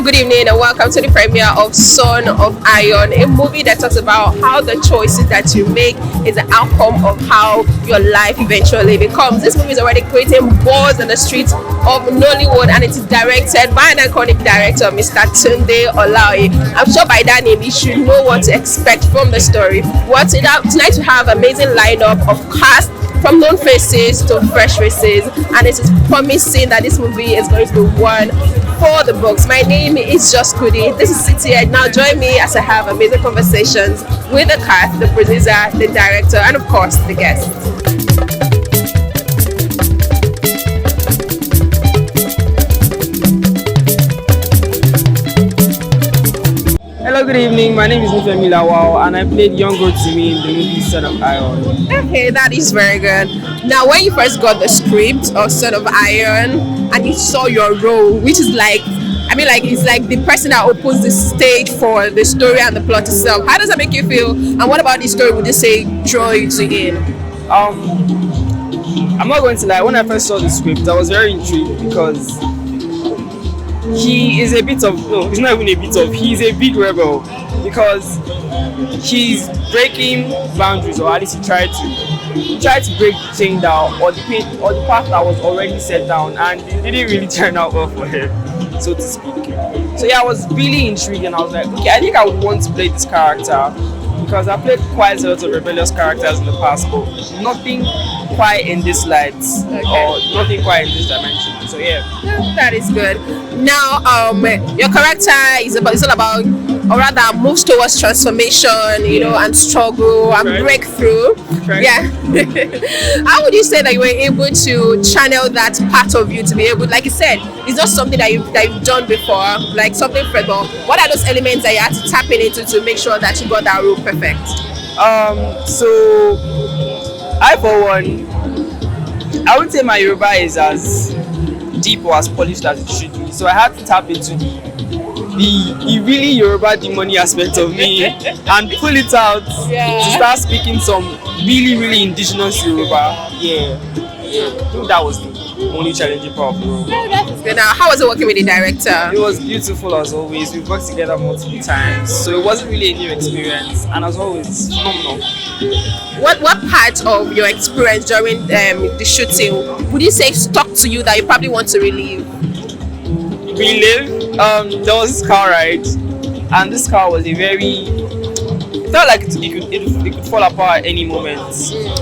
Good evening and welcome to the premiere of Son of Iron, a movie that talks about how the choices that you make is the outcome of how your life eventually becomes. This movie is already creating buzz on the streets of Nollywood and it is directed by an iconic director, Mr. Tunde Olaoye. I'm sure by that name you should know what to expect from the story. Tonight we have amazing lineup of cast from known faces to fresh faces, and it is promising that this movie is going to be one for the books. My name is Just Kudi. This is City. Now join me as I have amazing conversations with the cast, the producer, the director, and of course the guests. Hello, good evening. My name is Nifemi Lawal and I played young Rotimi in the movie Son of Iron. Okay, that is very good. Now, when you first got the script of Son of Iron and you saw your role, which is it's like the person that opens the stage for the story and the plot itself. How does that make you feel? And what about the story would you say draw you to in? I'm not going to lie. When I first saw the script, I was very intrigued because he is a bit of he's not even a bit of, he's a big rebel because he's breaking boundaries, or at least he tried to break the chain down or the path that was already set down, and it didn't really turn out well for him, so to speak. So yeah, I was really intrigued and I was like, okay, I think I would want to play this character because I played quite a lot of rebellious characters in the past, but nothing quite in this light, or nothing quite in this dimension. So yeah, that is good. Now, your character is all about, or rather, moves towards transformation, and struggle and breakthrough. Right. Yeah. How would you say that you were able to channel that part of you to be able, like you said, it's not something that you've done before, like something fresh. But what are those elements that you had to tap into to make sure that you got that role perfect? So I, for one, I would say my Yoruba is as deep or as polished as it should be. So I had to tap into the really Yoruba demony aspect of me and pull it out to start speaking some really indigenous Yoruba. Yeah. I think that was the only challenging part of the role. Good. Now, how was it working with the director? It was beautiful as always. We've worked together multiple times, so it wasn't really a new experience, and as always, phenomenal. What part of your experience during the shooting would you say stuck to you that you probably want to relive? There was this car ride, and this car was it felt like it could fall apart at any moment.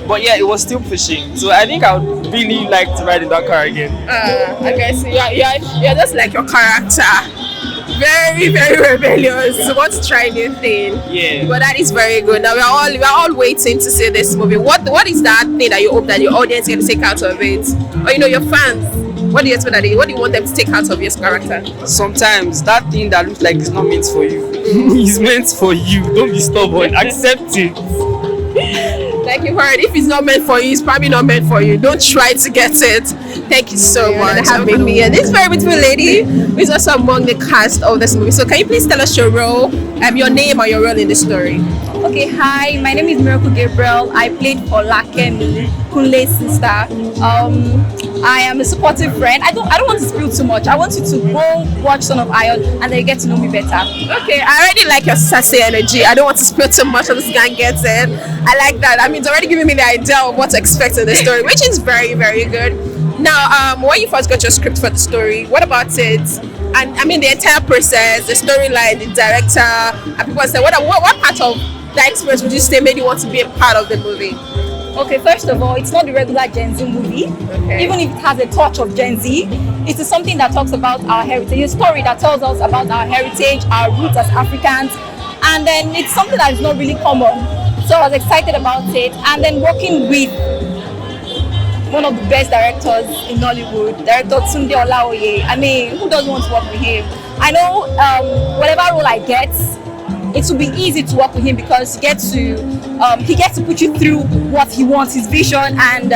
But yeah, it was still pushing. So I think I would really like to ride in that car again. Okay, so you're just like your character. Very rebellious. So want to try new thing. Yeah. But that is very good. Now we're all waiting to see this movie. What is that thing that you hope that your audience can take out of it? Or your fans? What do you expect what do you want them to take out of your character? Sometimes that thing that looks like it's not meant for you is meant for you. Don't be stubborn. Accept it. Like you heard, if it's not meant for you, it's probably not meant for you. Don't try to get it. Thank you so much for having me. And this very beautiful lady who is also among the cast of this movie. So can you please tell us your role, your name or your role in the story? Okay, hi, my name is Miracle Gabriel. I played for Lakemi, Kunle's sister. I am a supportive friend. I don't want to spill too much. I want you to go watch Son of Iron and then you get to know me better. Okay, I already like your sassy energy. I don't want to spill too much so this guy gets it. I like that. I mean, it's already giving me the idea of what to expect in the story, which is very, very good. Now, when you first got your script for the story, what about it? And I mean, the entire process, the storyline, the director, and people say, what part of that experience would you say made you want to be a part of the movie? Okay, first of all, it's not the regular Gen Z movie. Okay. Even if it has a touch of Gen Z, it is something that talks about our heritage, a story that tells us about our heritage, our roots as Africans, and then it's something that is not really common. So I was excited about it, and then working with one of the best directors in Nollywood, Director Tunde Olaoye. I mean, who doesn't want to work with him? I know whatever role I get, it will be easy to work with him because he gets to put you through what he wants, his vision, and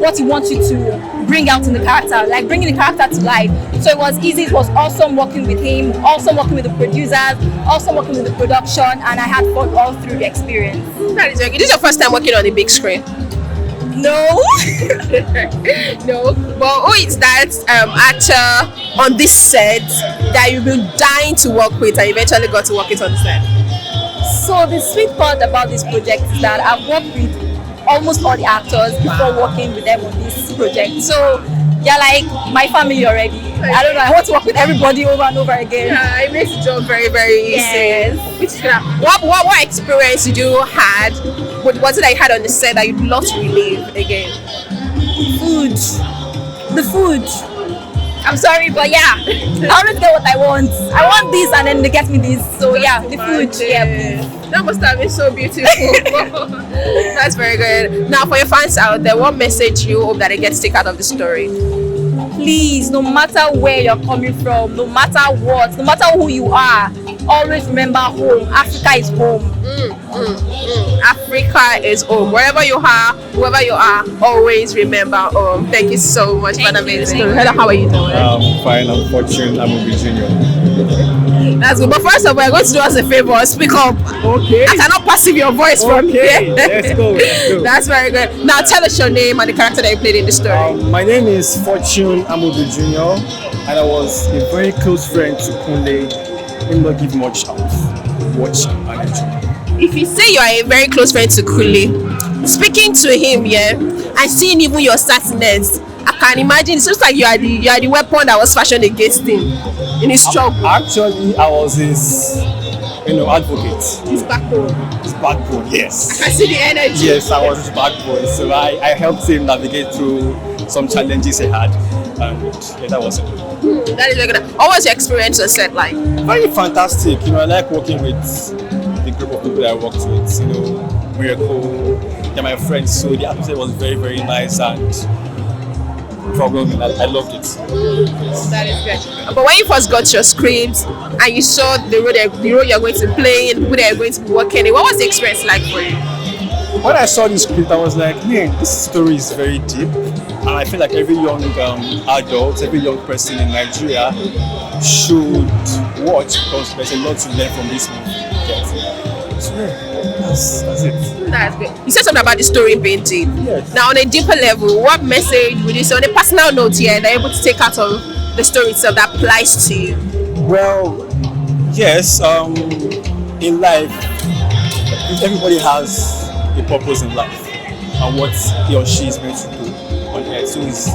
what he wants you to bring out in the character, like bringing the character to life. So it was easy, it was awesome working with him, awesome working with the producers, awesome working with the production, and I had fun all through the experience. That is okay. This is your first time working on the big screen? No. No, but who is that actor on this set that you've been dying to work with and eventually got to work with on the set? So the sweet part about this project is that I've worked with almost all the actors before working with them on this project. So they're like my family already. I don't know. I want to work with everybody over and over again. Yeah, it makes the job very, very easy. Yes. Which is gonna, what experience did you had? What was it that you had on the set that you'd love to relive again? Food. The food. I'm sorry, but yeah, I always get what I want. I want this, and then they get me this. So yeah, the food. Yeah, please. That must have been so beautiful. That's very good. Now, for your fans out there, what message you hope that they get to take out of the story? Please, no matter where you're coming from, no matter what, no matter who you are, always remember home. Africa is home. Africa is home. Wherever you are, whoever you are, always remember home. Thank you so much for the amazing story. Hello, how are you doing? I'm fine. I'm fortunate. I'm a Junior. That's good. But first of all, I'm going to do us a favor. Speak up. Okay. I cannot perceive your voice from Okay. here. Let's go. Let's go. That's very good. Now, tell us your name and the character that you played in the story. My name is Fortune Amobi Jr. and I was a very close friend to Kunle. Him not give much out. Watch and enjoy. If you say you are a very close friend to Kule, speaking to him, yeah, and seeing even your sadness, I can imagine it's just like you are the weapon that was fashioned against him in his struggle. Actually, I was his, advocate. His backbone. His backbone, yes. I see the energy. Yes, I was his backbone. So I helped him navigate through some challenges he had. And yeah, that was it. That is very good. What was your experience on set like? Very fantastic. I like working with the group of people that I worked with. Miracle, they're my friends. So the atmosphere was very, very nice and programming. I loved it. That is good. But when you first got your script and you saw the role you're going to play and who they're going to be working in, what was the experience like for you? When I saw the script, I was like, man, this story is very deep. And I feel like every young adult, every young person in Nigeria should watch because there's a lot to learn from this movie. Yes. So yeah, that's it. That's good. You said something about the story being deep. Yes. Now, on a deeper level, what message would you say on a personal note here that you're able to take out of the story itself that applies to you? Well, yes, in life, everybody has a purpose in life and what he or she is meant to do on earth. So it's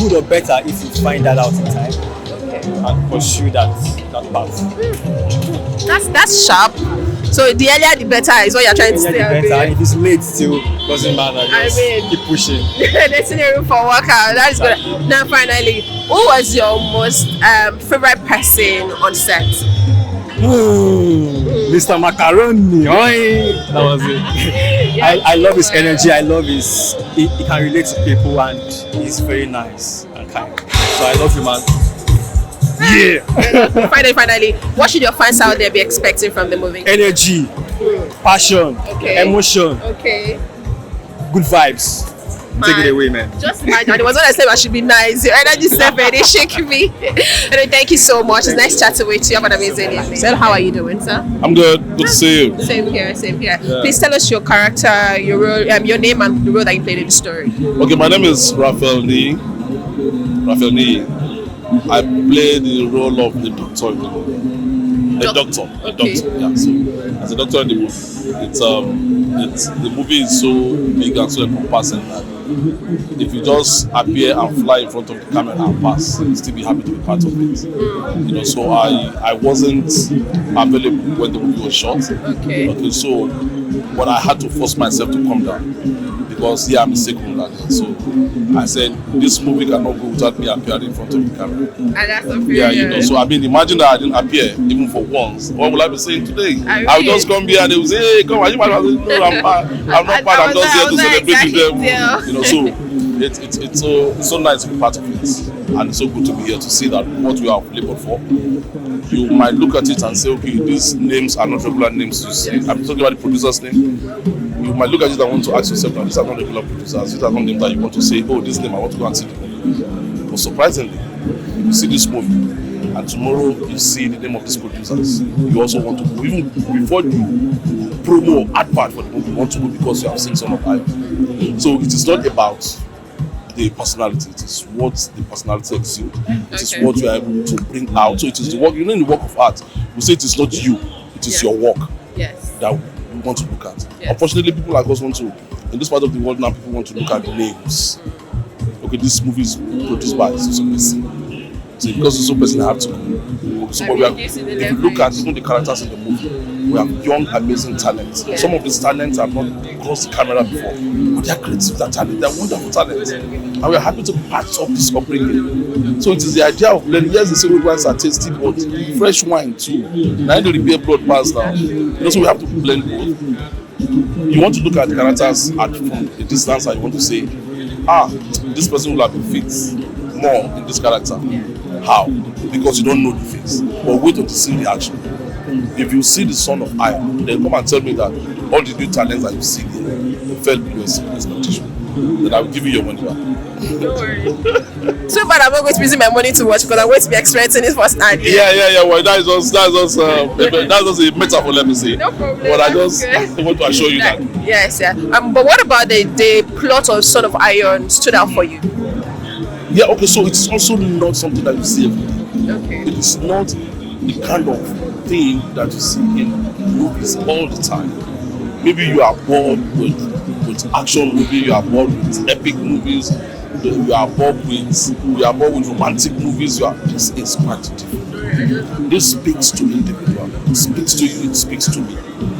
good or better if you find that out in time and pursue that path. That's sharp. So the earlier the better is what you're trying to say. Better. If it's late still, doesn't matter. Just keep pushing. There's no room for workout. That is good. Now finally, who was your most favorite person on set? Mr. Macaroni. That was it. I love his energy. I love his. He can relate to people and he's very nice and kind. So I love you, man. Yeah. Finally, what should your fans out there be expecting from the movie? Energy, passion, emotion, good vibes. Take it away, man. Just imagine. It was when I said I should be nice. Your energy stuff, they shake me. Anyway, thank you so much. It's nice chatting with you. Have an amazing evening. So, how are you doing, sir? I'm good. Good to see you. Same here. Yeah. Please tell us your character, your role, your name, and the role that you played in the story. Okay, my name is Raphael Nee. I play the role of the doctor in the movie. A doctor. Yeah. So, as a doctor in the movie, the movie is so big and so encompassing that if you just appear and fly in front of the camera and pass, you'll still be happy to be part of it. So I wasn't available when the movie was shot. So but I had to force myself to come down because I'm a second learner. So I said this movie cannot go without me appearing in front of the camera. And that's so fair. So imagine that I didn't appear even for once. What will I be saying today? I will just come here and they will say, hey, come on, you might as well. I'm not bad, I'm just here to celebrate with them. So it's so nice to be part of it, and it's so good to be here to see that what we have labored for. You might look at it and say, okay, these names are not regular names you see. I'm talking about the producer's name. You might look at it and want to ask yourself, no, these are not regular producers. These are not names that you want to say, oh, this name I want to go and see the movie. But surprisingly, you see this movie, and tomorrow you see the name of these producers, you also want to go. Even before you promo or advert for the movie, you want to go because you have seen Son of Iron. So it is not about the personality, it is what the personality exudes. It is what you are able to bring out. So it is the work, in the work of art, we say it is not you, it is your work that we want to look at. Unfortunately, people like us want to, in this part of the world now, people want to look at the names. Okay, this movie is produced by so person. So because it's so person, I have to go. So if you look at even the characters in the movie, we have young, amazing talents. Some of these talents have not crossed the camera before, but they are creative, they're talented, they're wonderful talents. And we are happy to be part of this upbringing. So it is the idea of blending. Yes, the same wines are tasty, but fresh wine too. Now the beer blood pass now. So we have to blend both. You want to look at the characters from a distance and you want to say, this person will have been fit more in this character. How? Because you don't know the face. But wait until you see the action. If you see the Son of Iron, then come and tell me that all the new talents that you see there fell below expectation. Then I will give you your money back. Don't worry. Too bad I'm not going to be using my money to watch because I'm going to be experiencing it firsthand. Yeah. Well, that's just a metaphor, let me say. No problem. But I just want to assure you that. Yes. But what about the plot of Son of Iron stood out for you? Yeah, okay, so it's also not something that you see every day. Okay. It is not the kind of thing that you see in movies all the time. Maybe you are bored with action movies, you are bored with epic movies, you are bored with romantic movies. This is quite different. This speaks to individual. It speaks to you, it speaks to me.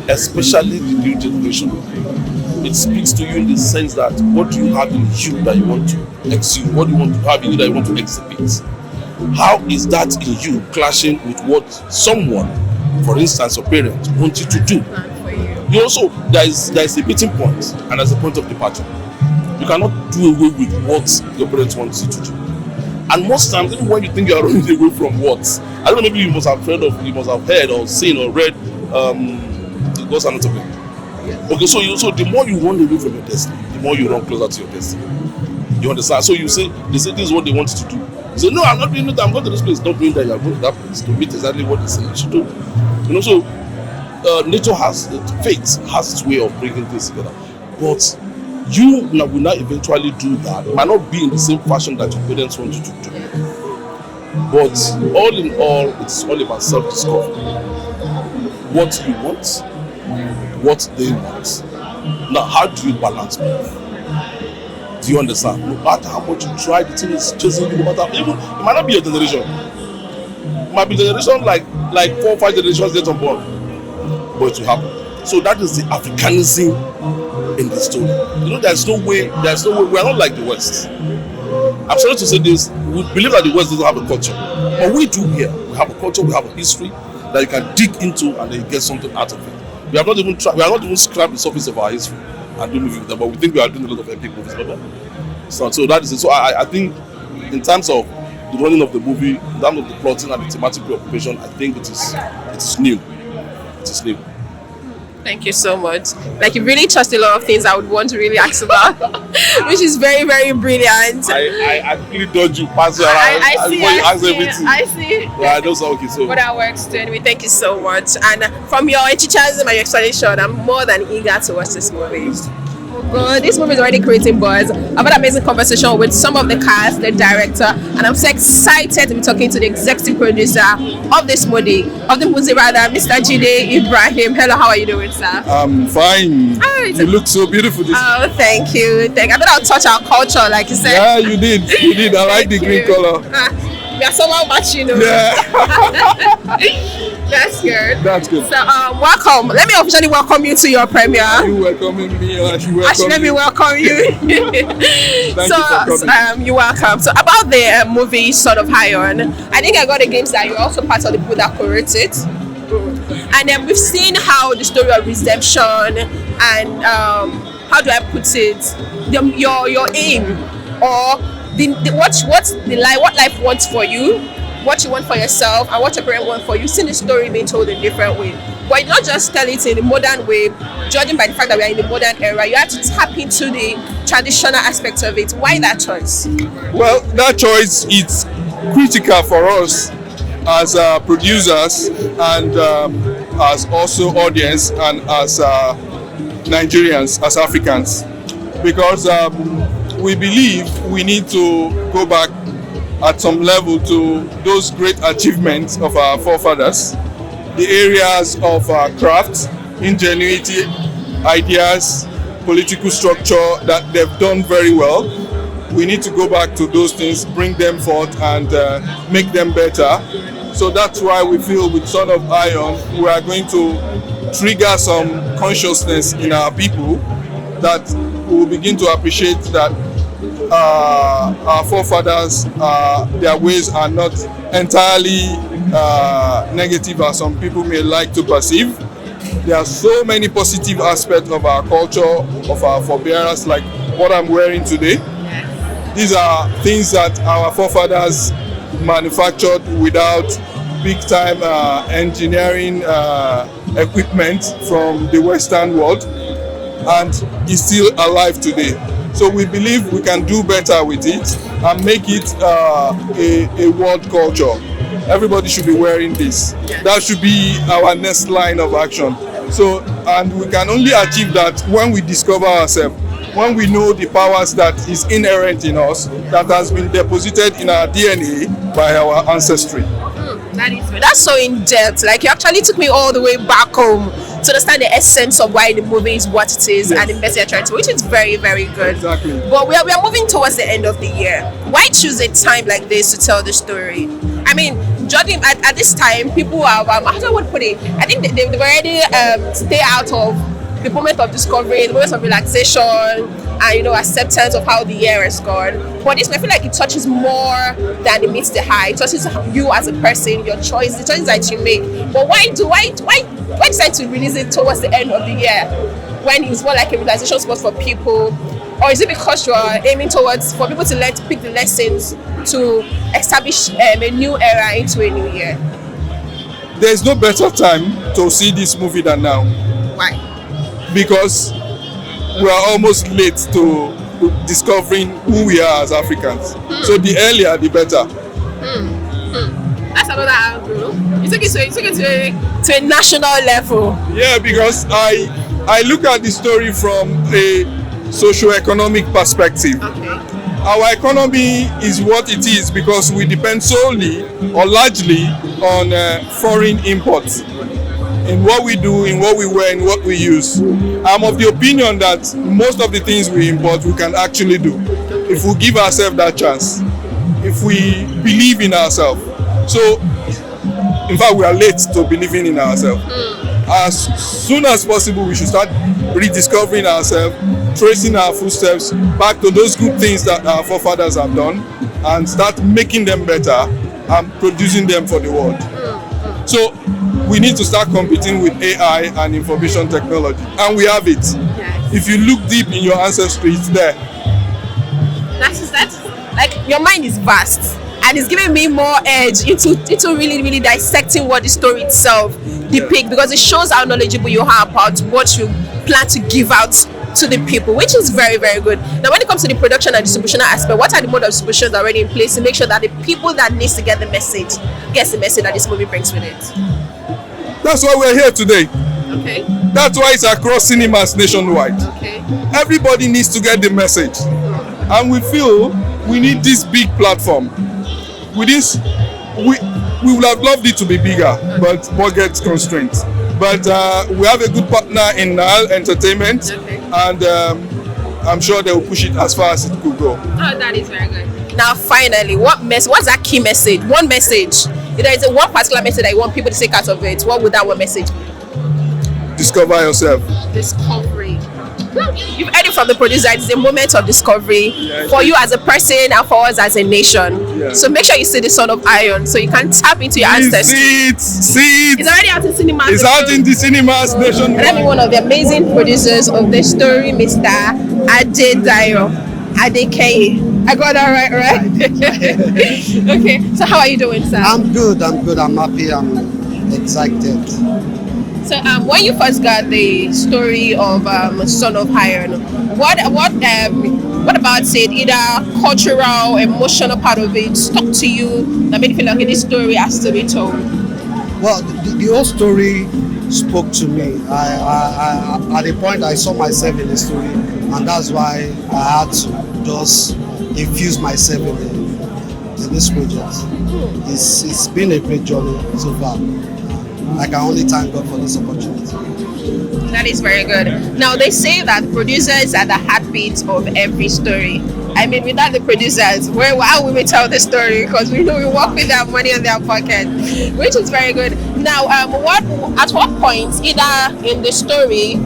Especially the new generation. It speaks to you in the sense that what do you have in you that you want to exude? What do you want to have in you that you want to exhibit? How is that in you clashing with what someone, for instance, your parents, want you to do? You also, there is a meeting point and there's a point of departure. You cannot do away with what your parents want you to do. And most times, even when you think you are running away from what, I don't know, maybe you must have heard or seen or read the Ghost and Anatomy. Okay, so the more you run away from your destiny, the more you run closer to your destiny. You understand? So they say this is what they want you to do. You say, no, I'm not doing it, I'm going to this place. Not doing that, you're going to that place to meet exactly what they say you should do. So nature fate has its way of bringing things together. But you will not eventually do that. It might not be in the same fashion that your parents want you to do. But all in all, it's all about self-discovery. What you want, what they want. Now, how do you balance both? Do you understand? No matter how much you try, the thing is chasing you. No matter, even it might not be your generation. It might be generation like 4 or 5 generations later on board, but it will happen. So that is the Africanism in the story. There's no way. We are not like the West. I'm sorry to say this. We believe that the West doesn't have a culture, but we do here. We have a culture. We have a history that you can dig into and then you get something out of it. We have not even scratched the surface of our history and do movies with them, but we think we are doing a lot of epic movies. So that is it. So I think in terms of the running of the movie, in terms of the plotting and the thematic preoccupation, I think it is new. It is new. Thank you so much. Like, you really trust a lot of things I would want to really ask about, which is very, very brilliant. I really dodge you pass around. I see. Yeah, I know. So okay, so. But that works too. Anyway, thank you so much. And from your enthusiasm and your explanation, I'm more than eager to watch this movie. Good. This movie is already creating buzz. I've had an amazing conversation with some of the cast, the director, and I'm so excited to be talking to the executive producer of this movie, Mr. Jide Ibrahim. Hello, how are you doing, sir? I'm fine. You look so beautiful. Thank you. I thought I'll touch our culture, like you said. Yeah, you did. I like the green color. We are somehow matching, Yeah. That's good. That's good. So, welcome. Let me officially welcome you to your premiere. You welcoming me, Actually, let me welcome you. Thank you for coming. You're welcome. So, about the movie Son of Iron, I think I got a glimpse that you're also part of the people that co-wrote it. And then we've seen how the story of redemption and how do I put it, your aim or what life wants for you, what you want for yourself, and what your parents want for you. You've seen the story being told in a different way. But not just tell it in a modern way, judging by the fact that we are in the modern era, you have to tap into the traditional aspects of it. Why that choice? Well, that choice is critical for us as producers and as also audience and as Nigerians, as Africans, because we believe we need to go back at some level to those great achievements of our forefathers, the areas of craft, ingenuity, ideas, political structure that they've done very well. We need to go back to those things, bring them forth and make them better. So that's why we feel with Son of Iron, we are going to trigger some consciousness in our people that we will begin to appreciate that our forefathers, their ways are not entirely negative as some people may like to perceive. There are so many positive aspects of our culture, of our forebearers, like what I'm wearing today. These are things that our forefathers manufactured without big time engineering equipment from the Western world, and is still alive today. So we believe we can do better with it and make it a world culture. Everybody should be wearing this. That should be our next line of action. So, and we can only achieve that when we discover ourselves, when we know the powers that is inherent in us, that has been deposited in our DNA by our ancestry. That's so in depth. Like, you actually took me all the way back home to understand the essence of why the movie is what it is, and the message you're trying to, which is very, very good. Exactly. But we are moving towards the end of the year. Why choose a time like this to tell the story? I mean, judging at this time, people are, how do I want to put it? I think they've already stay out of the moment of discovery, the moment of relaxation, and acceptance of how the year has gone. But this, I feel like it touches more than it meets the high. It touches you as a person, your choice, the choices that you make. But why decide to release it towards the end of the year when it's more like a realization spot for people? Or is it because you are aiming towards for people to pick the lessons to establish a new era into a new year? There is no better time to see this movie than now. Why? Because we are almost late to discovering who we are as Africans. So the earlier, the better. That's another angle. You took it to a national level. Yeah, because I look at the story from a socio-economic perspective. Okay. Our economy is what it is because we depend solely or largely on foreign imports in what we do, in what we wear, in what we use. I'm of the opinion that most of the things we import we can actually do if we give ourselves that chance, if we believe in ourselves. So in fact, we are late to believing in ourselves. As soon as possible, we should start rediscovering ourselves, tracing our footsteps back to those good things that our forefathers have done, and start making them better and producing them for the world. So we need to start competing with AI and information technology, and we have it. Yes. If you look deep in your ancestry, it's there. That's like, your mind is vast, and it's giving me more edge into really, really dissecting what the story itself depicts, because it shows how knowledgeable you are about what you plan to give out to the people, which is very, very good. Now, when it comes to the production and distribution aspect, what are the mode of distribution already in place to make sure that the people that needs to get the message gets the message that this movie brings with it? That's why we're here today. Okay. That's why it's across cinemas nationwide. Okay. Everybody needs to get the message, and we feel we need this big platform. With this, we would have loved it to be bigger, but budget constraints. But we have a good partner in Nile Entertainment, and I'm sure they will push it as far as it could go. Oh, that is very good. Now, finally, what's that key message? One message. If there is one particular message that you want people to take out of it, what would that one message be? Discover yourself. Discovery. You've heard it from the producer. It's a moment of discovery for you as a person and for us as a nation. Yeah. So make sure you see the Son of Iron so you can tap into your ancestry. See it. It's already out in cinemas. It's out in the cinemas nationwide. And I'm one of the amazing producers of the story, Mr. Adebayo. Adekeye. I got that right? Okay. So how are you doing, sir? I'm good. I'm happy. I'm excited. So when you first got the story of Son of Iron, what about it? Either cultural, emotional part of it stuck to you that made you feel like, okay, this story has to be told. Well, the whole story spoke to me. At the point I saw myself in the story, and that's why I had to just infuse myself in this project. It's been a great journey so far. I can only thank God for this opportunity. That is very good. Now, they say that producers are the heartbeat of every story. I mean, without the producers, how will we tell the story? Because we know we work with their money in their pocket, which is very good. Now, at what point, either in the story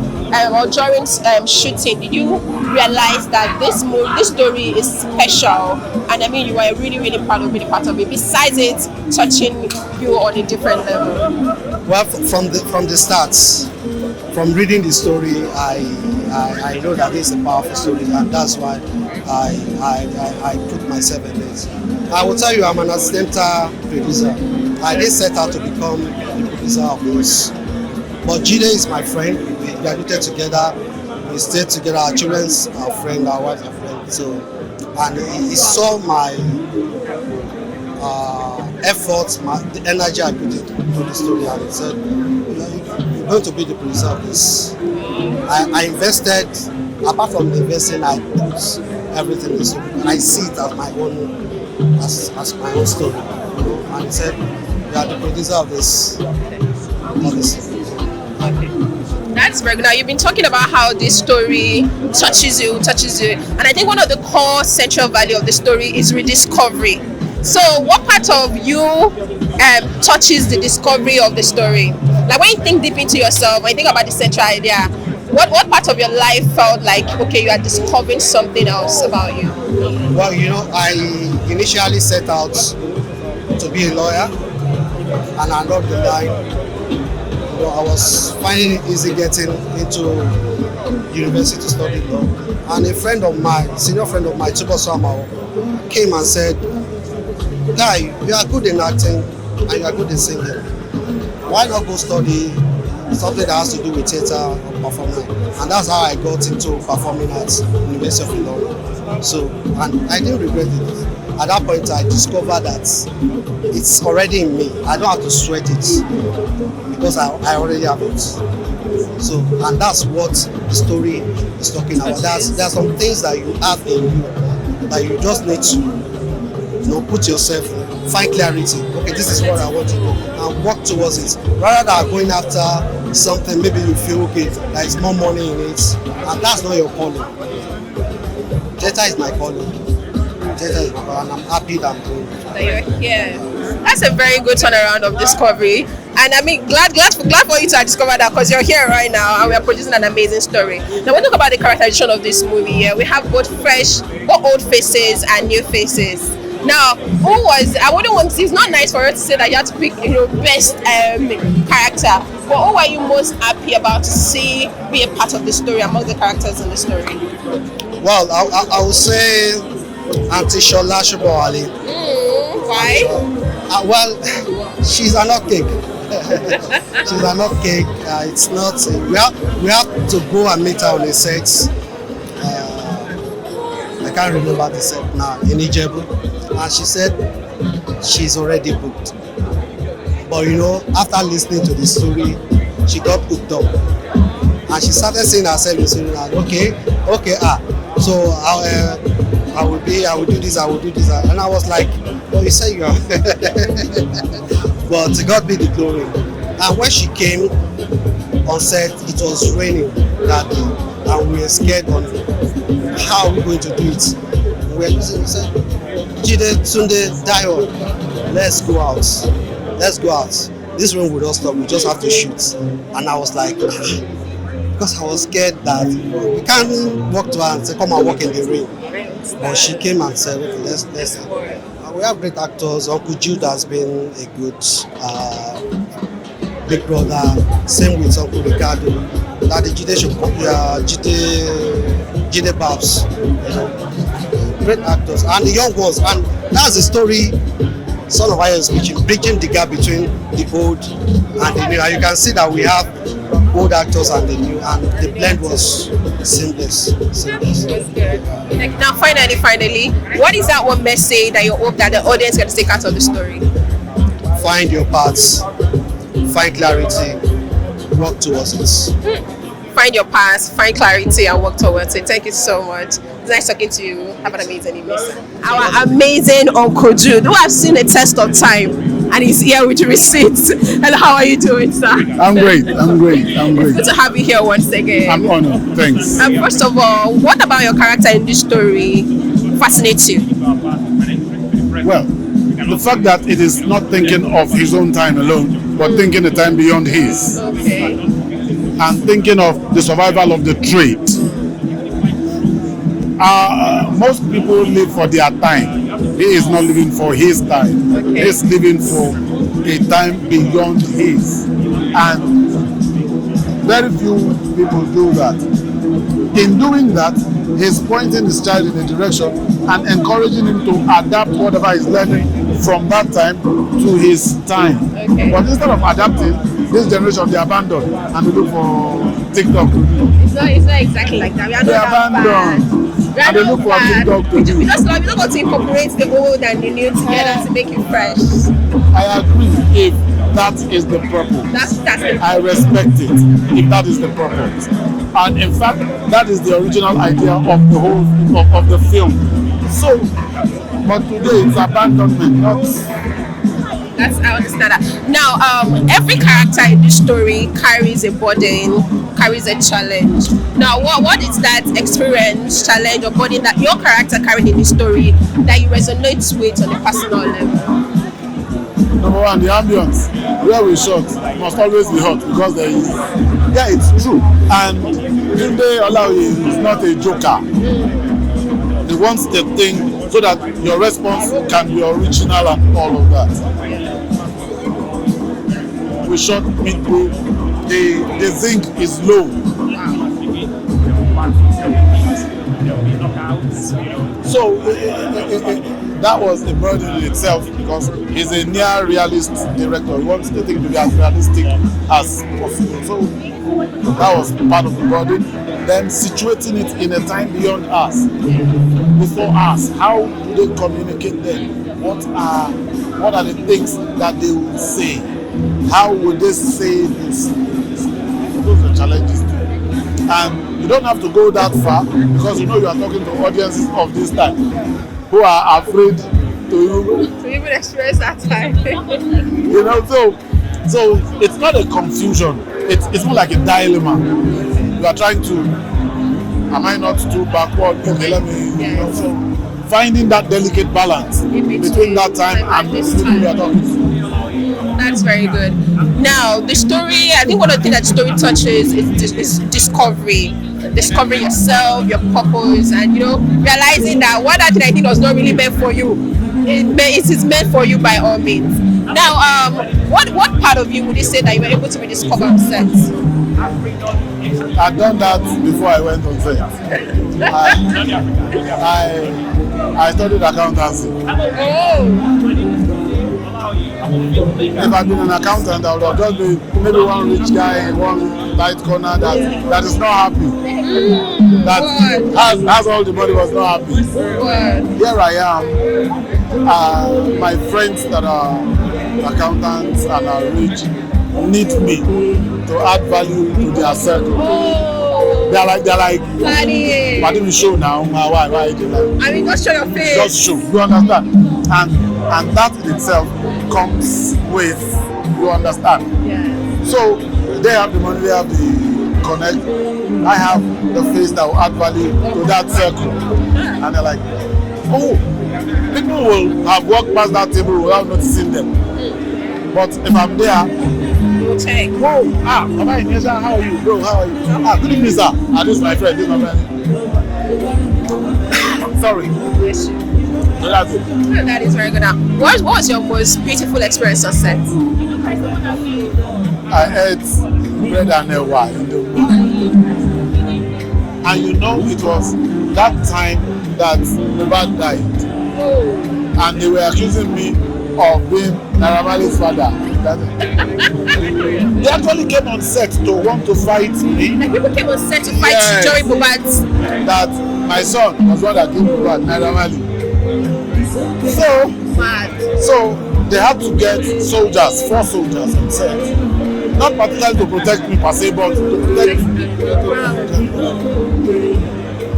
or during shooting, did you realize that this story is special? And I mean, you are really, really proud of being a part of it. Besides it touching you on a different level. Well, from the starts, from reading the story, I know that this is a powerful story, and that's why I put myself in it. I will tell you, I'm an accidental producer. I didn't set out to become the producer of this, but Jide is my friend. We graduated together, we stayed together. Our children's our friend, our wives are friends. So, and he saw my efforts, the energy I put into the story, and he said, "You're going to be the producer of this." I invested. Apart from the investing, I put everything in the story. I see it as my own, as my own story. You know? And he said, "You are the producer of this." That's very good. Now, you've been talking about how this story touches you, and I think one of the core central value of the story is rediscovery. So, what part of you touches the discovery of the story? Like when you think deep into yourself, when you think about the central idea, what part of your life felt like, okay, you are discovering something else about you? Well, you know, I initially set out to be a lawyer, and along the line, you know, I was finding it easy getting into university to study law. And a friend of mine, senior friend of mine, Sobowale, came and said, "Guy, you are good in acting and you are good in singing. Why not go study something that has to do with theatre or performing?" And that's how I got into performing at University of Ilorin. So, and I didn't regret it. At that point, I discovered that it's already in me. I don't have to sweat it because I already have it. So, and that's what the story is talking about. There are some things that you have in you that you just need to, you know, put yourself, find clarity. Okay, this is what I want to do, and work towards it. Rather than going after something, maybe you feel okay, there is more money in it, and that's not your calling. Theatre is my calling. Theatre is my calling, and I'm happy that I'm doing it. That you're here. That's a very good turnaround of discovery, and I mean, glad for you to have discovered that, because you're here right now and we are producing an amazing story. Now, when we talk about the characterization of this movie, we have both old faces and new faces. Now, I wouldn't want to, it's not nice for her to say that you have to pick, best character, but who are you most happy about to see be a part of the story among the characters in the story? Well, I would say Auntie Sola Sobowale. Why? Well, she's an hot cake. She's an hot cake. It's not. We have to go and meet her on a set. I can't remember the set now, in Ijebu. And she said she's already booked. But after listening to the story, she got hooked up. And she started saying herself in the story, okay, so I will do this. And I was like, well, you say you are. But to God be the glory. And when she came on set, it was raining that day. And we were scared on how we're going to do it. We said, Jide, Tunde, Dayo, let's go out. This room will not stop, we just have to shoot. And I was like, because I was scared that we can't walk to her and say, come and walk in the rain. But she came and said, okay, let's. We have great actors. Uncle Jude has been a good big brother. Same with Uncle Ricardo. That the Jide Babs. Great actors and the young ones, and that's the story Sola is bridging the gap between the old and the new. And you can see that we have old actors and the new, and the blend was seamless. Like now, finally, what is that one message that you hope that the audience can take out of the story? Find your paths, find clarity, work towards it. Find your path, find clarity, and work towards it. Thank you so much. It's nice talking to you. Have an amazing evening, sir. Our amazing Uncle Jude, who have seen a test of time, and he's here with receipts. And how are you doing, sir? I'm great. Good to have you here once again. I'm honored. Thanks. First of all, what about your character in this story fascinates you? Well, the fact that it is not thinking of his own time alone, but thinking the time beyond his. Okay. And thinking of the survival of the trade. Most people live for their time. He is not living for his time. Okay. He is living for a time beyond his. And very few people do that. In doing that, he's pointing his child in a direction and encouraging him to adapt whatever he's learning from that time to his time. Okay. But instead of adapting, this generation, they abandon and they look for TikTok to do. It's not exactly like that. We are They not that abandon. bad. And they look for TikTok to do. We just don't want to incorporate the old and the new together to make it fresh. I agree if that is the purpose. That's it. I respect it if that is the purpose. And in fact, that is the original idea of the whole of the film. So, but today it's abandonment, not. I understand that. Now, every character in this story carries a burden, carries a challenge. Now, what is that experience, challenge, or burden that your character carried in this story that you resonate with on a personal level? Number one, the ambience where we shot must always be hot because there is. Yeah, it's true. And Jide Olaoye is not a joker. He wants the thing so that your response can be original and all of that. We shot midday, the zinc is low. So that was a burden in itself because he's a near realist director. He wants the thing to be as realistic as possible. So that was part of the burden. Then situating it in a time beyond us, before us. How do they communicate then? What are the things that they will say? How would they say this? Those are challenges too. And you don't have to go that far because you know you are talking to audiences of this time who are afraid to even experience that time. You know, so it's not a confusion. It's more like a dilemma. You are trying to, am I not too backward? Okay, let me, you know, so finding that delicate balance between that time and the people you are talking to. That's very good. Now, the story, I think one of the things that the story touches is discovery. Discovering yourself, your purpose, and realizing that what that thing I think was not really meant for you, it is meant for you by all means. Now, what part of you would you say that you were able to rediscover on set? I've done that before I went on set. I studied accountancy. Oh. If I'd been an accountant, I would have just been maybe one rich guy in one light corner that is not happy. That has all the money, was not happy. Here I am. My friends that are accountants and are rich need me to add value to their circle. They're like, why didn't you show now? Why did you I mean, just show your face. Just show. You understand? And that in itself comes with, you understand? Yeah. So they have the money, they have the connect. I have the face that will add value to that circle. And they're like, oh, people will have walked past that table without noticing them. But if I'm there, check. Whoa, Baba Inesha, how are you? Bro, how are you? Good evening, sir. This is my friend, this is my friend. Sorry. Bless you. So that's it. That is very good. Now, what was your most beautiful experience on set? I ate bread and ewa in the room. And it was that time that Baba died. Oh. And they were accusing me of being Naira Marley's father. They actually came on set to want to fight me. Like people came on set to fight Yes. Joey Bobat. That my son was one that gave me back Naira Marley. So, Mad. so they had to get soldiers, 4 soldiers on set. Not particularly to protect me per se, but to protect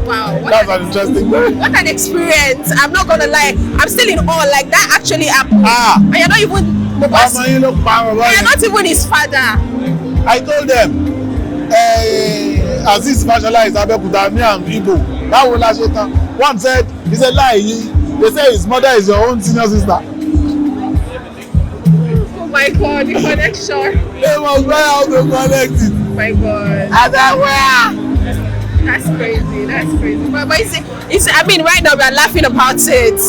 Wow. That's an interesting thing. What an experience. I'm not gonna lie. I'm still in awe. Like that actually happened. And you're not even Bobat's, you're not even his father. I told them, Aziz Mashallah is Abeokuta, me and Igbo. That will last time. One said, it's a lie. They say his mother is your own senior sister. Oh my god, the connection. They must buy how to connect it. Oh my god. I said, where? That's crazy. That's crazy. But it's I mean, right now we are laughing about it.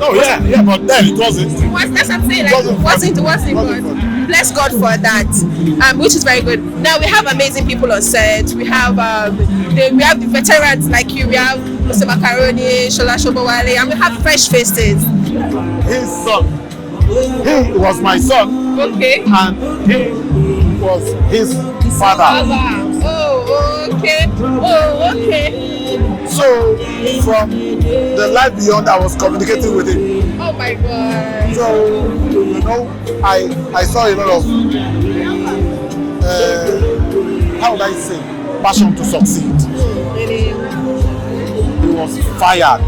Oh yeah, but then it wasn't. That's what I'm saying. Like, it wasn't good. Bless God for that. Which is very good. Now we have amazing people on set. We have we have the veterans like you. We have Mr. Macaroni, Sola, Sobowale, and we have fresh faces. His son. He was my son. Okay. And he was his father. Oh, okay. Oh, okay. So from the life beyond, I was communicating with him. Oh my God. So you know, I saw a lot of how would I say, passion to succeed. He was fired.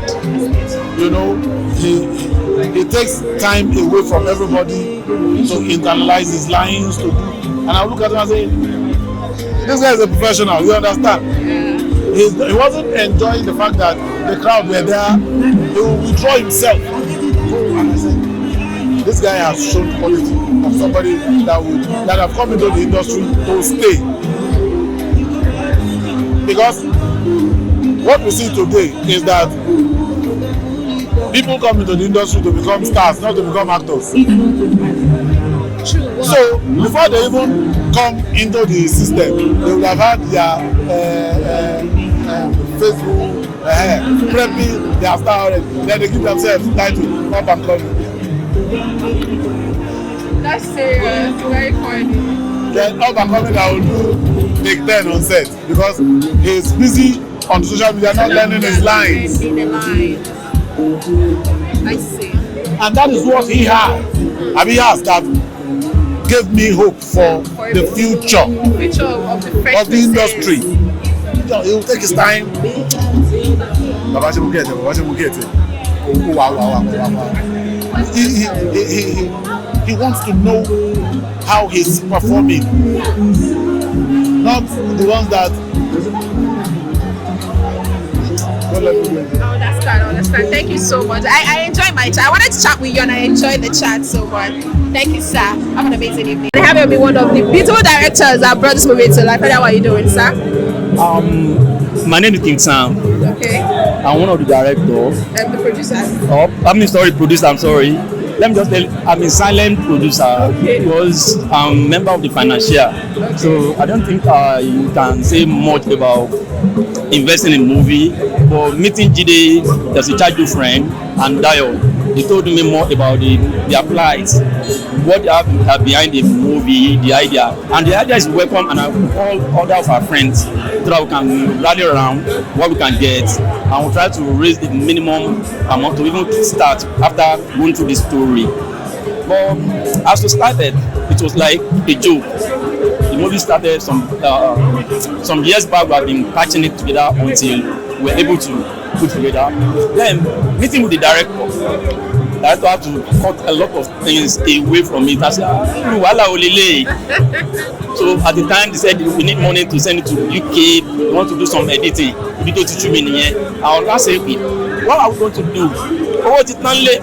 You know, he takes time away from everybody to internalize his lines to do. And I look at him and say, this guy is a professional, you understand? He wasn't enjoying the fact that the crowd were there. He will withdraw himself. And I said, this guy has shown quality of somebody that have come into the industry to stay. Because what we see today is that people come into the industry to become stars, not to become actors. So before they even come into the system, they would have had their Facebook prepping their star already. Then they give themselves title up and coming. That's serious, very funny. Then up and coming, I will do Big 10 on set because he's busy on social media, not learning his lines. I see. And that is what he had. And he has that gave me hope for the future of the industry. He will take his time. He wants to know how he's performing. Not the ones that I understand. Thank you so much. I enjoy my chat. I wanted to chat with you and I enjoyed the chat so much. Thank you, sir. Have an amazing evening. I have you be one of the beautiful directors that brought this movie to life. How are you doing, sir? My name is King Sam. Okay. I'm one of the directors. The producer. Producer, I'm sorry. Let me just tell you, I'm a silent producer because I'm a member of the financial. Okay. So I don't think you can say much about investing in movie. But meeting Jide, there's a childhood friend, and Dio, they told me more about their plight, what they have behind the movie, the idea. And the idea is welcome, and I will call other of our friends so that we can rally around what we can get, and we'll try to raise the minimum amount to even start after going through the story. But as we started, it was like a joke. The movie started some years back. We have been patching it together until we were able to put together. Then meeting with the director had to cut a lot of things away from it. I said, so at the time they said we need money to send it to UK. We want to do some editing. We need to teach me. I was saying, what are we going to do? Oh, it's not late.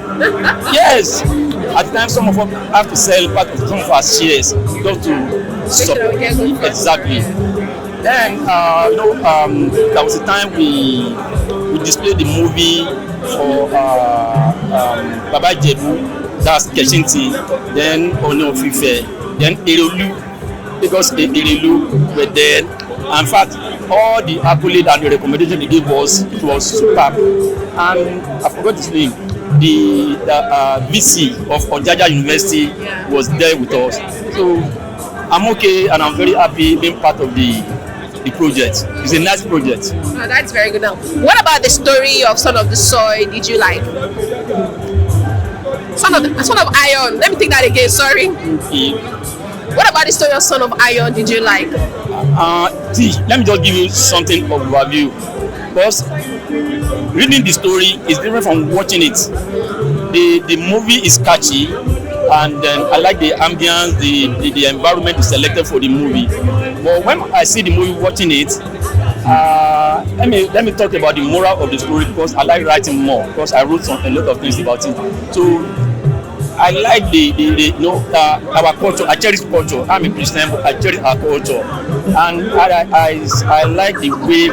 Yes. At the time, some of us have to sell part of some of our shares just to support. Exactly. Then, there was a time we displayed the movie for Baba Jebu, that's Keshinti, then Ono Fife, then Erelu, because Erelu were there. In fact, all the accolade and the recommendation they gave us, it was superb. And I forgot his name. VC of Ojaja University was there with us. So I'm okay, and I'm very happy being part of the project. It's a nice project. Oh, that's very good. Now, what about the story of Son of the Soil? Did you like? Son of Iron. Let me take that again. Sorry. What about the story of Son of Iron? Did you like? See, let me just give you something of overview. Because reading the story is different from watching it. The movie is catchy, and then I like the ambience, the environment is selected for the movie. But when I see the movie, watching it, let me talk about the moral of the story, because I like writing more, because I wrote a lot of things about it. So I like our culture. I cherish culture. I'm a Christian, but I cherish our culture, and I like the way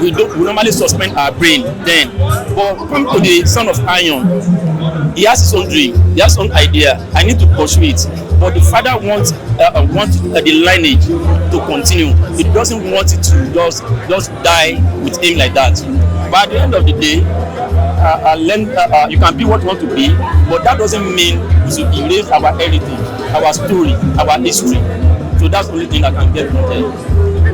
we normally suspend our brain then. But come to the Son of Iron, he has his own dream, he has his own idea. I need to pursue it, but the father wants the lineage to continue. He doesn't want it to just die with him like that. But at the end of the day, you can be what you want to be, but that doesn't mean you should erase our heritage, our story, our history. So that's the only thing I can get from there.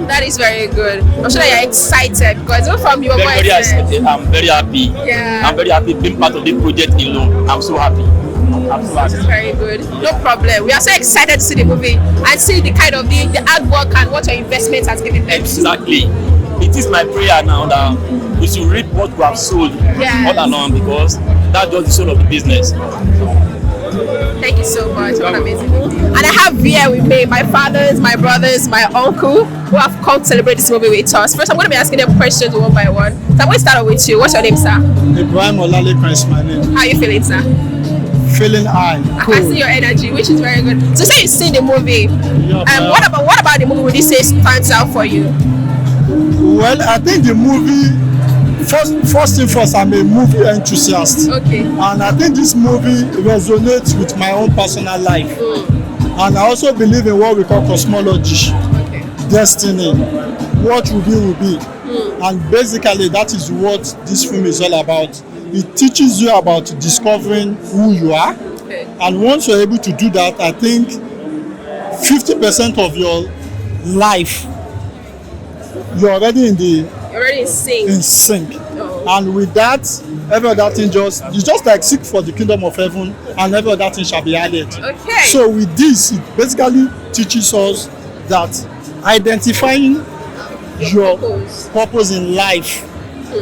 That is very good. I'm sure you're excited, because from your voice. Very excited. I'm very happy. Yeah. I'm very happy being part of the project alone. I'm so happy. This is very good. No problem. We are so excited to see the movie and see the kind of the artwork and what your investment has given them. Exactly. It is my prayer now that we should reap what we have sold all along, because that's just the soul of the business. Thank you so much. What amazing. And I have here with me my fathers, my brothers, my uncle, who have come to celebrate this movie with us. First, I'm going to be asking them questions one by one. So I'm going to start with you. What's your name, sir? Ibrahim Olalekan is my name. How are you feeling, sir? Feeling high. Cool. I can see your energy, which is very good. So say you've seen the movie. What about the movie would you say stands out for you? Well, I think the movie, first thing first, I'm a movie enthusiast. Okay. And I think this movie resonates with my own personal life. And I also believe in what we call cosmology, destiny. What will be. And basically that is what this film is all about. It teaches you about discovering who you are. Okay. And once you're able to do that, I think 50% of your life, you're already in sync. Oh. And with that, every other thing it's just like seek for the kingdom of heaven, and every other thing shall be added. Okay. So with this, it basically teaches us that identifying your purpose in life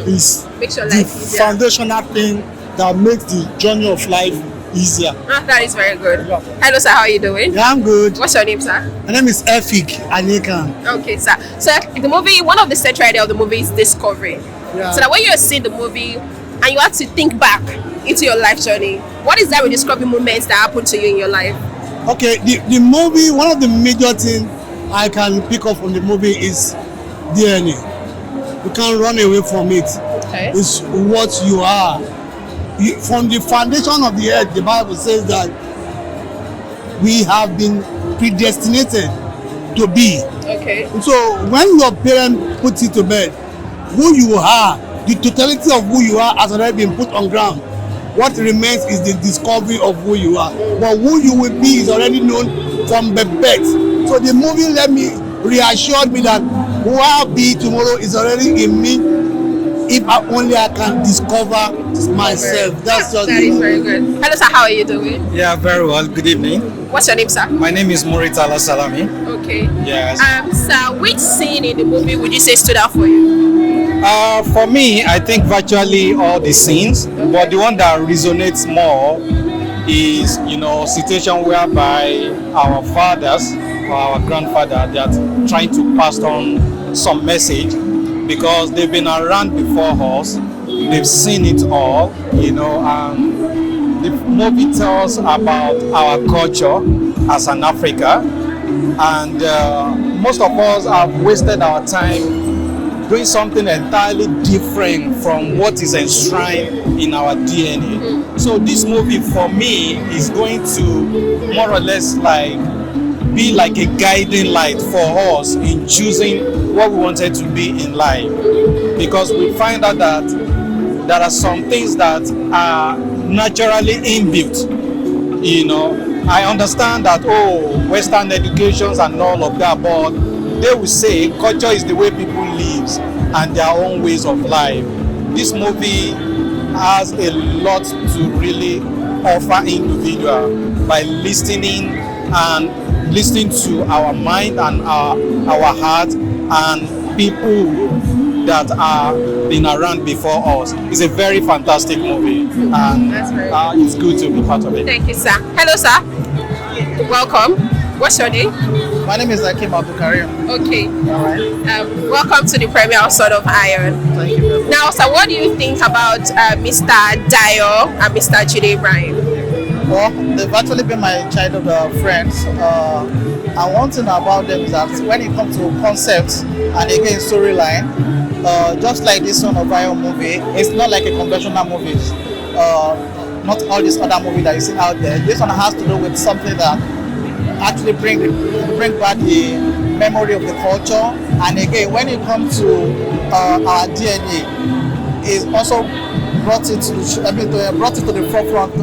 is the foundational thing that makes the journey of life easier. That is very good. Hello, sir. How are you doing? Yeah, I'm good. What's your name, sir? My name is Efik Anikan. Okay, sir. So the movie, one of the central idea of the movie is discovery. Yeah. So that when you're seeing the movie and you have to think back into your life journey, what is that discovery moments that happened to you in your life? Okay, the movie, one of the major things I can pick up from the movie is DNA. You can't run away from it. Okay. It's what you are. From the foundation of the earth, the Bible says that we have been predestinated to be. Okay. So when your parents put you to bed, who you are, the totality of who you are has already been put on ground. What remains is the discovery of who you are. But who you will be is already known from the birth. So the movie reassured me that who I'll be tomorrow is already in me, if I can discover myself. That is very good. Hello, sir. How are you doing? Yeah, very well. Good evening. What's your name, sir? My name is Morita Salami. Okay. Yes. Sir, which scene in the movie would you say stood out for you? For me, I think virtually all the scenes, but the one that resonates more is, situation whereby our fathers or our grandfather, they are trying to pass on some message, because they've been around before us, they've seen it all, and the movie tells about our culture as an Africa, and most of us have wasted our time doing something entirely different from what is enshrined in our DNA. So this movie for me is going to more or less be like a guiding light for us in choosing what we wanted to be in life, because we find out that there are some things that are naturally inbuilt. You know, I understand that, Western educations and all of that, but they will say culture is the way people live and their own ways of life. This movie has a lot to really offer individual by listening to our mind and our heart and people that are been around before us. It's a very fantastic movie, and it's good to be part of it. Thank you, sir. Hello, sir. Welcome. What's your name? My name is Akim Abdulkarim. Okay. All right. Welcome to the premiere of Sword of Iron. Thank you. Now, sir, what do you think about Mr. Dayo and Mr. Jide Ibrahim? Well, they've actually been my childhood friends. And one thing about them is that when it comes to concepts and again storyline, just like this Son of Iron movie, it's not like a conventional movie. Not all these other movies that you see out there. This one has to do with something that actually bring back the memory of the culture. And again, when it comes to our DNA, it's also brought it to the forefront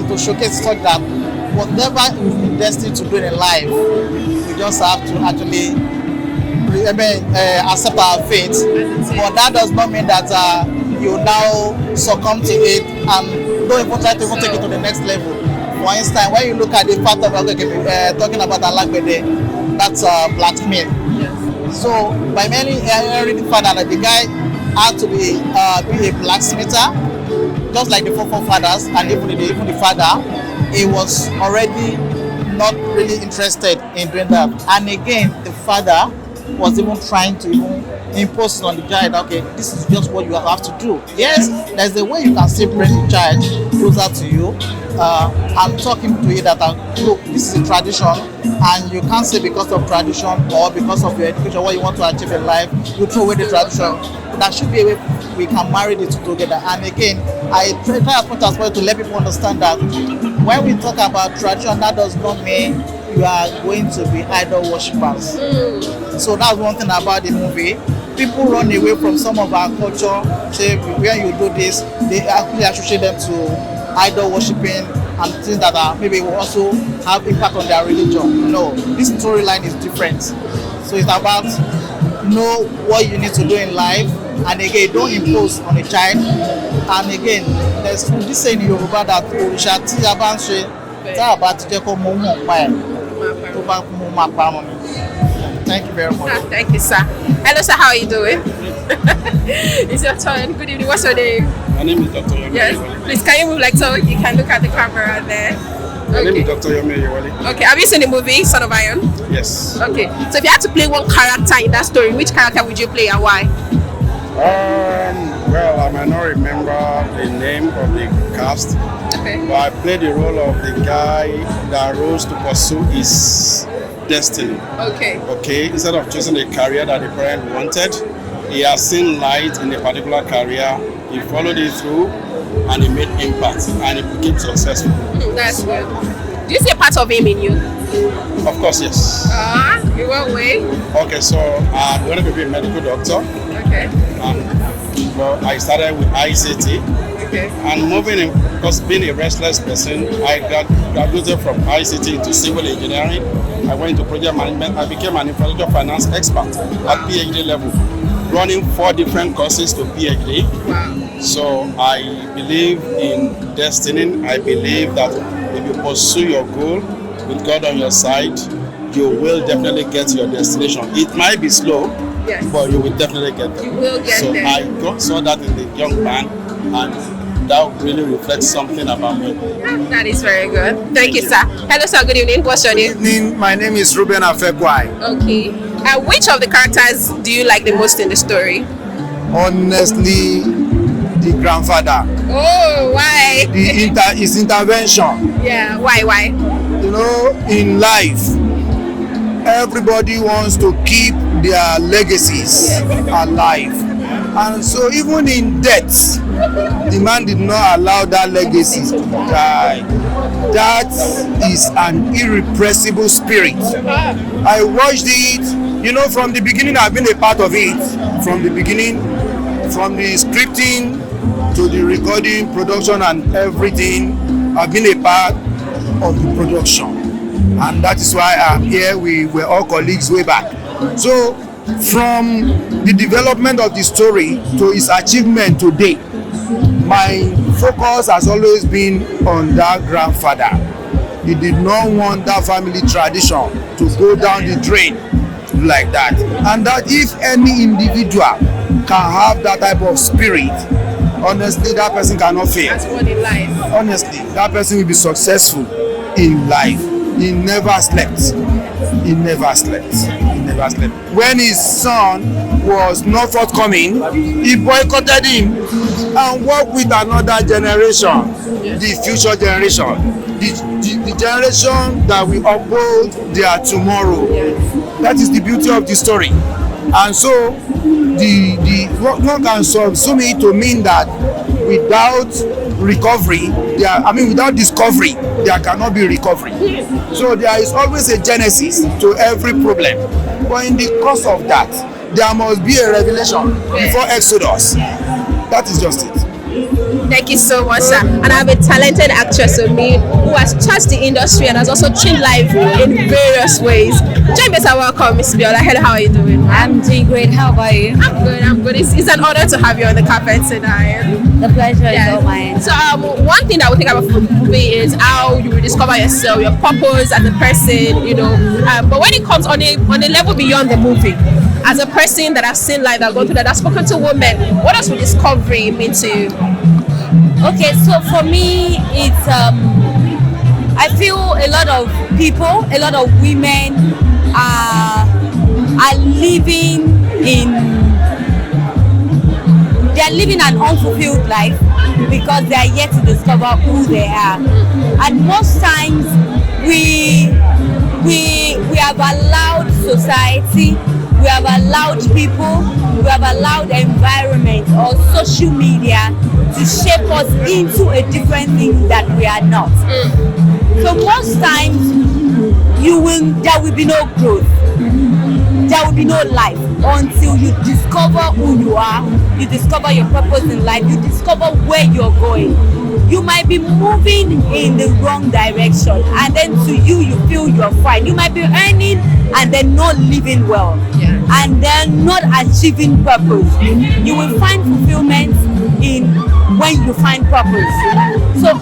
to showcase such that whatever we've been destined to do in life, we just have to actually accept our fate. But that does not mean that you now succumb to it and don't even try to take it to the next level. For instance, when you look at the part of talking about Alagbede, that's blacksmith. So by many already found out that the guy had to be a blacksmither, just like the forefathers, and even the father, he was already not really interested in doing that. And again, the father was even trying to impose on the child, okay, this is just what you have to do. Yes, there's a way you can still bring the child closer to you. I'm talking to you that, look, this is a tradition, and you can't say because of tradition or because of your education, what you want to achieve in life, you throw away the tradition. There should be a way we can marry the two together. And again, I try as much as possible to let people understand that when we talk about tradition, that does not mean you are going to be idol worshippers. So that's one thing about the movie. People run away from some of our culture, say when you do this, they actually associate them to idol worshipping and things that are maybe will also have impact on their religion. No, this storyline is different. So it's about know what you need to do in life, and again, don't impose on a child. And again, there's this saying in Yoruba that Orisha tí a bá ń ṣe tá a bá ti jẹ́ kó mọ̀ mọ̀ pa ẹ̀ tó bá mọ̀ máa pa mọ̀ mi. Thank you very much. Thank you, sir. Hello, sir. How are you doing? It's your turn. Good evening. What's your name? My name is Dr. Yomi. Yes. Please, can you move like so you can look at the camera there? My name is Dr. Yomi Yewale. Okay. Have you seen the movie Son of Iron? Yes. Okay. So if you had to play one character in that story, which character would you play and why? Well, I might not remember the name of the cast, but I played the role of the guy that rose to pursue his destiny. Okay. Instead of choosing a career that the parent wanted, he has seen light in a particular career. He followed it through, and he made impact, and he became successful. That's good. Do you see a part of him in you? Of course, yes. In what way? Okay, so I'm going to be a medical doctor. Okay. Well, I started with ICT. Okay. And moving in, because being a restless person, I graduated from ICT into civil engineering. I went into project management. I became an infrastructure finance expert at PhD level, running 4 different courses to PhD. Wow. So I believe in destiny. I believe that if you pursue your goal with God on your side, you will definitely get to your destination. It might be slow, yes, but you will definitely get there. You will get there. So I saw that in the young man, and that really reflects something about me. That is very good. Thank you, sir. Hello, sir. Good evening. What's your name? Good evening. My name is Ruben Afekwai. Okay. Which of the characters do you like the most in the story? Honestly, the grandfather. Oh, why? His intervention. Yeah, why? You know, in life, everybody wants to keep their legacies alive. And so even in death, the man did not allow that legacy to die. That is an irrepressible spirit. I watched it, you know, from the beginning. I've been a part of it. From the beginning, from the scripting, to the recording, production, and everything. I've been a part of the production, and that is why I'm here. We were all colleagues way back. So from the development of the story to its achievement today, my focus has always been on that grandfather. He did not want that family tradition to go down the drain like that, and that if any individual can have that type of spirit, honestly, that person cannot fail. That's what in life. Honestly, that person will be successful in life. He never slept. He never slept. He never slept. When his son was not forthcoming, he boycotted him and worked with another generation, the future generation, the generation that will uphold their tomorrow. That is the beauty of the story. And so one can sum it to mean that without recovery, without discovery, there cannot be recovery. So there is always a genesis to every problem. But in the course of that, there must be a revelation before Exodus. That is just it. Thank you so much, sir. And I have a talented actress with me who has touched the industry and has also changed life in various ways. Join me, sir. Welcome, Miss Biola. Hello, how are you doing? I'm doing great. How about you? I'm good. It's an honor to have you on the carpet tonight. The pleasure is all mine. So, one thing that we think about the movie is how you will discover yourself, your purpose as a person, But when it comes on a level beyond the movie, as a person that has seen life, that gone through that, has spoken to women, what does rediscovery mean to you? Okay, so for me, it's I feel a lot of people, a lot of women are living an unfulfilled life because they are yet to discover who they are. And most times we have allowed society, we have allowed people, we have allowed environment or social media to shape us into a different thing that we are not. So most times there will be no growth, there will be no life until you discover who you are, you discover your purpose in life, you discover where you're going. You might be moving in the wrong direction and then to you feel you're fine. You might be earning and then not living well, and then not achieving purpose. You will find fulfillment in when you find purpose. So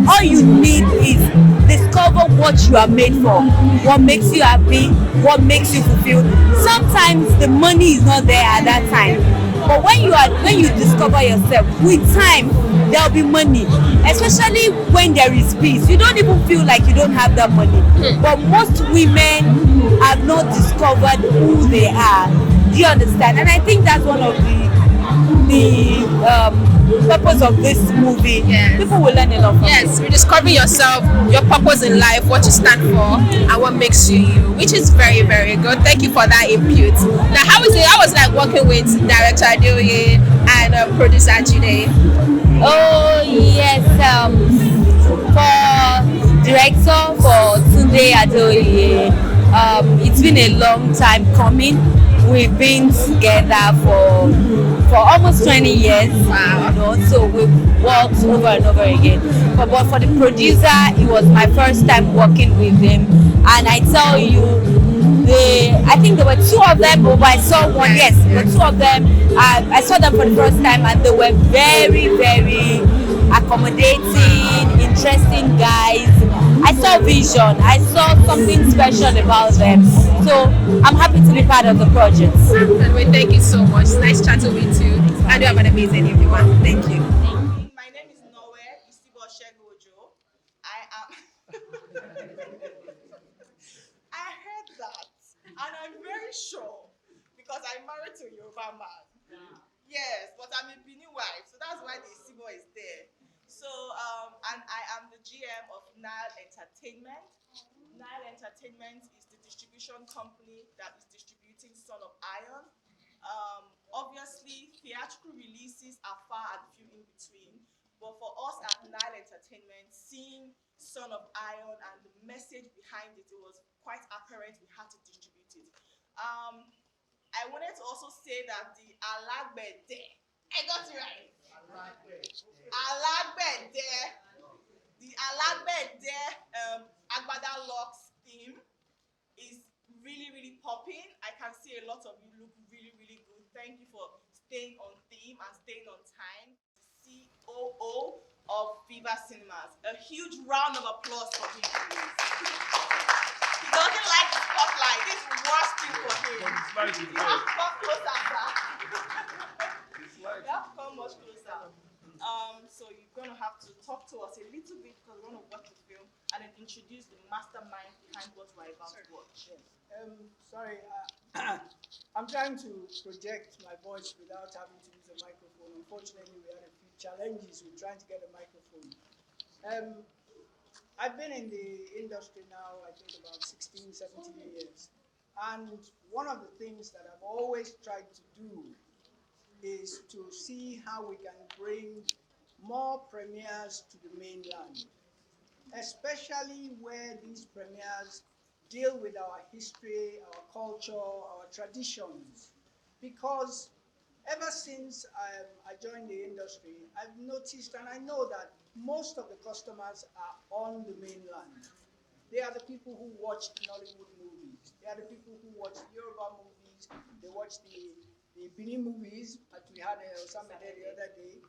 all you need is discover what you are made for, what makes you happy, what makes you fulfilled. Sometimes the money is not there at that time, but when you discover yourself, with time there'll be money, especially when there is peace. You don't even feel like you don't have that money. But most women have not discovered who they are. Do you understand? And I think that's one of the purpose of this movie. People will learn a lot from it. Rediscovering yourself, your purpose in life, what you stand for, and what makes you you, which is very, very good. Thank you for that input. Now, how is it? I was like working with director Adebayo and producer Jide. Oh yes, for director for Tunde Adebayo, it's been a long time coming. We've been together for almost 20 years. Wow. So we've worked over and over again. But for the producer, it was my first time working with him, and I tell you, I think there were two of them, but I saw one. Yes, there were two of them. I saw them for the first time, and they were very, very accommodating, interesting guys. I saw vision. I saw something special about them. So I'm happy to be part of the project. And thank you so much. Nice chatting with you. And you have an amazing everyone. Thank you. My name is Noe Isibo. I am. I heard that, and I'm very sure because I'm married to a Yoruba man. Yes, but I'm a Benin wife, so that's why the Isibo is there. So, and I am the GM of Nile Entertainment. Nile Entertainment is the distribution company that is distributing Son of Iron. Obviously, theatrical releases are far and few in between, but for us at Nile Entertainment, seeing Son of Iron and the message behind it, it was quite apparent we had to distribute it. I wanted to also say that the Alagbede I got it right. Alagbede. The Alagbede Agbada Locks theme is really, really popping. I can see a lot of you look really, really good. Thank you for staying on theme and staying on time. The COO of Viva Cinemas. A huge round of applause for him, please. He doesn't like the spotlight. This is worst thing for him. You have to come closer, sir. You have to come much closer. So you're going to have to talk to us a little bit because we're going to watch the film and then introduce the mastermind behind what we're about to watch. Yes. Sorry, I'm trying to project my voice without having to use a microphone. Unfortunately, we had a few challenges with trying to get a microphone. I've been in the industry now, I think about 16, 17 years. And one of the things that I've always tried to do is to see how we can bring more premieres to the mainland, especially where these premieres deal with our history, our culture, our traditions. Because ever since I joined the industry, I've noticed and I know that most of the customers are on the mainland. They are the people who watch Nollywood movies. They are the people who watch Yoruba movies. They watch the Benin movies that we had Osamede the other day.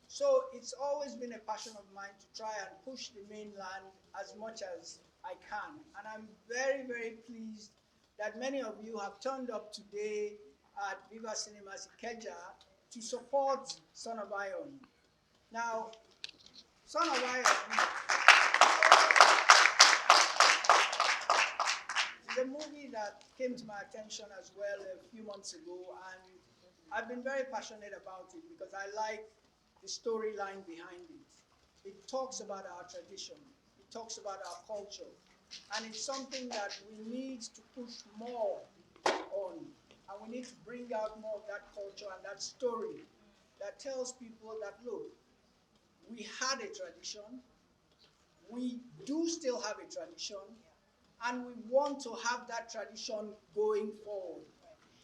So it's always been a passion of mine to try and push the mainland as much as I can. And I'm very, very pleased that many of you have turned up today at Viva Cinemas Ikeja to support Son of Iron. Now, Son of Iron is a movie that came to my attention as well a few months ago, and I've been very passionate about it because I like the storyline behind it. It talks about our tradition, it talks about our culture, and it's something that we need to push more on, and we need to bring out more of that culture and that story that tells people that, look, we had a tradition, we do still have a tradition, and we want to have that tradition going forward.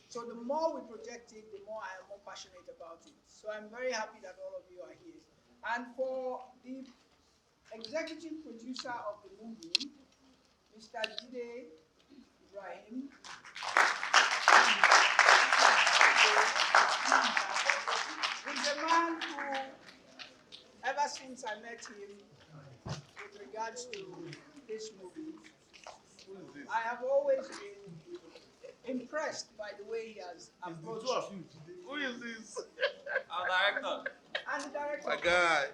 So the more we project it, the more I am more passionate about it. So I'm very happy that all of you are here. And for the executive producer of the movie, Mr. Jide Ibrahim, he's a man who, ever since I met him, with regards to this movie, I have always been impressed by the way he has approached it. Who is this? Our director. And the director. My guy.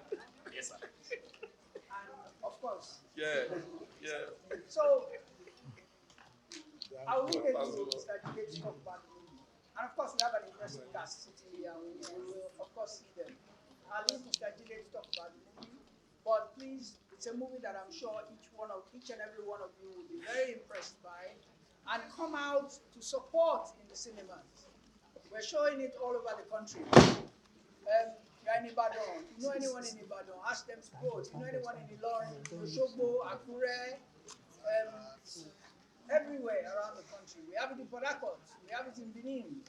Yes, sir. And of course. Yeah, yeah. So, I will leave it to Mr. Jide to talk about the movie. And of course, we have an impressive cast sitting here, and we will, of course, see them. I'll leave Mr. Jide to talk about the movie. But please, it's a movie that I'm sure each and every one of you will be very impressed by and come out to support in the cinemas. We're showing it all over the country. You're in Ibadan. If you know anyone in Ibadan, ask them to go. If you know anyone in Ilorin, Kosoko, Akure, everywhere around the country. We have it in Port Harcourt. We have it in Benin.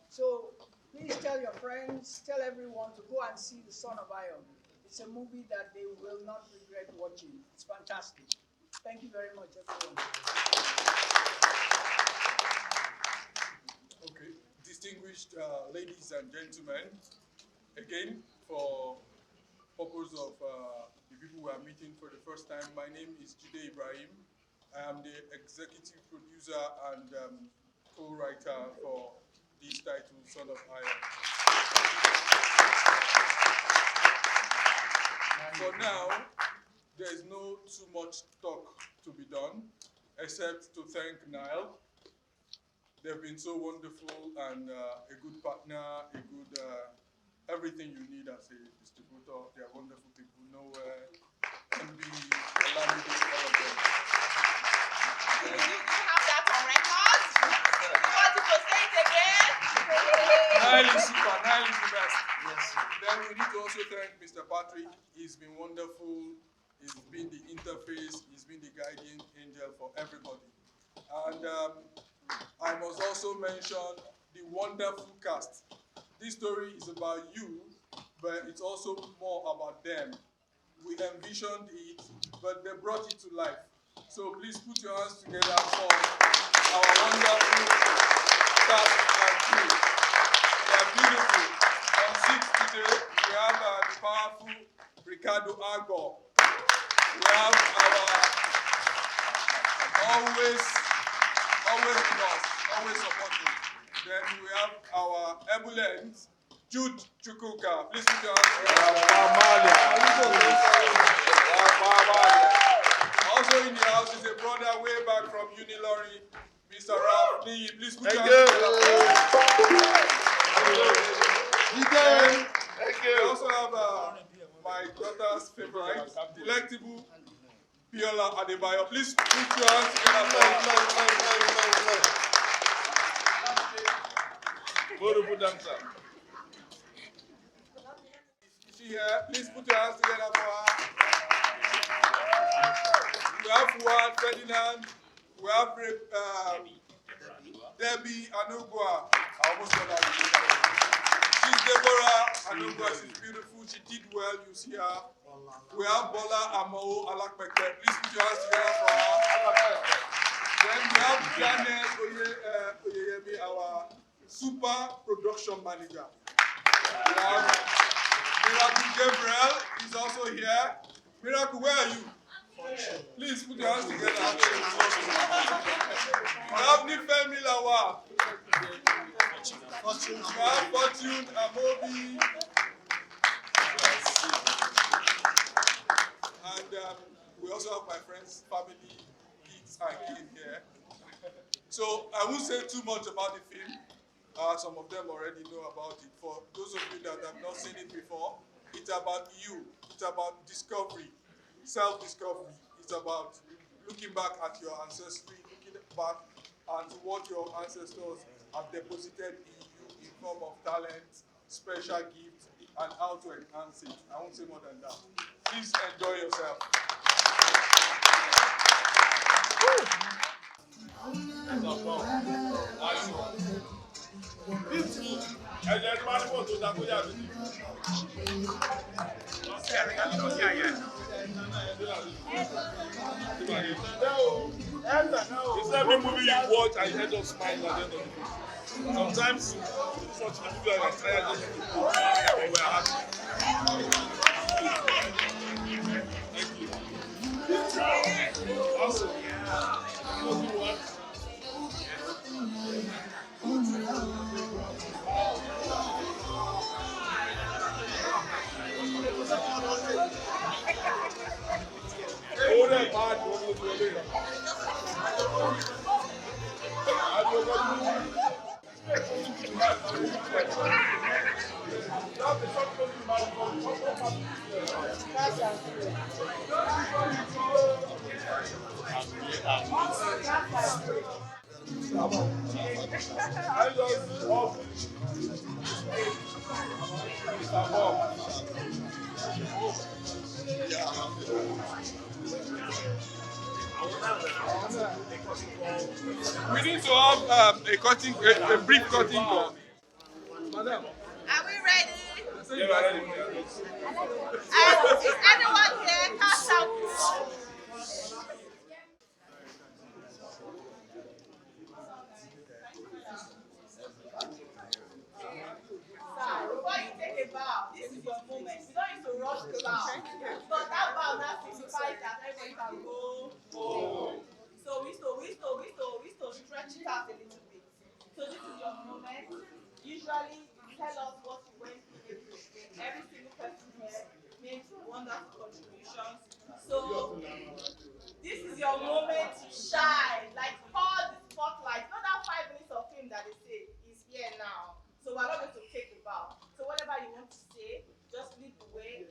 So please tell your friends, tell everyone to go and see The Son of Iron. It's a movie that they will not regret watching. It's fantastic. Thank you very much, everyone. Okay, distinguished ladies and gentlemen, again, for purpose of the people who are meeting for the first time, my name is Jide Ibrahim. I am the executive producer and co-writer for this title, Son of Iron. For now, there is no too much talk to be done, except to thank Nile. They've been so wonderful and a good partner, a good everything you need as a distributor. They are wonderful people. Nowhere, MB, Olamide, all of them. You have that on record? You want to say it again? Nile is super, Nile is the best. Yes. Then we need to also thank Mr. Patrick. He's been wonderful. He's been the interface. He's been the guardian angel for everybody. And I must also mention the wonderful cast this story is about you, but it's also more about them. We envisioned it, but they brought it to life. So please put your hands together for our wonderful cast and crew. They are beautiful. On sixth today, we have the powerful Ricardo Agor. We have our always with us, always supporting. Then we have our ambulance, Jude Chukuka. Please put your hands together. Also in the house is a brother way back from Unilori, Mr. Ralph Lee. Please put your hands together. Thank you. We also have my daughter's favorite, delectable Biola Adebayo. Please put your hands together for beautiful dancer. Is she here? Please put your hands together for her. We have Fuad Ferdinand. We have Debbie Anugua. I almost said that. She's Deborah Anugua. She's beautiful. She did well. You see her. We have Bola Amo Alakpeke. Please put your hands together for her. Then we have Janet Oyeyemi, our super production manager. We have Miracle Gabriel is also here. Miracle, where are you? Please put your hands together. We have Nifemi Lawa. We have Fortune Amobi. And we also have my friends, family, kids, and kids here. So I won't say too much about the film. Some of them already know about it. For those of you that have not seen it before, it's about you. It's about discovery, self-discovery. It's about looking back at your ancestry, looking back at what your ancestors have deposited in you in form of talent, special gifts, and how to enhance it. I won't say more than that. Please enjoy yourself. It's every movie you watch and you end up smiling at the end of the movie. Sometimes, unfortunately, people are tired of it, but we're happy. Thank you. Awesome. We need to have a brief cutting call. Madam. Are we ready? Yeah, we're ready. Is anyone here? Cast out. Before you take a bow, this is your moment. You don't need to rush the bow. But that bow now signifies that everyone can go home. So we stretch it out a little bit. So this is your moment. Usually, you tell us what you went through. Every single person here made wonderful contributions. So this is your moment to shine. Like pour the spotlight. Not that 5 minutes of film that they say is here now. So we're not going to take the bow. So whatever you want to say, just lead the way.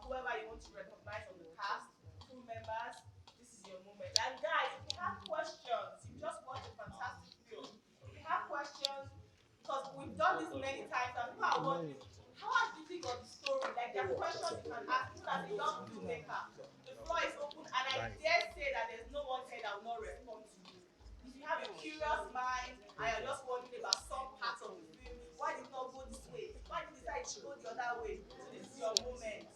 Whoever you want to recognize on the cast, crew members, this is your moment. And guys, if you have questions, you just watched a fantastic film. If you have questions, because we've done this many times, and people are wondering, how do you think of the story? Like there are questions you can ask, even as a young filmmaker. The floor is open, and I dare say that there's no one here that will not respond to you. If you have a curious mind and you're just wondering about some parts of the film, why did it not go this way? to go the other way. So this is your moment.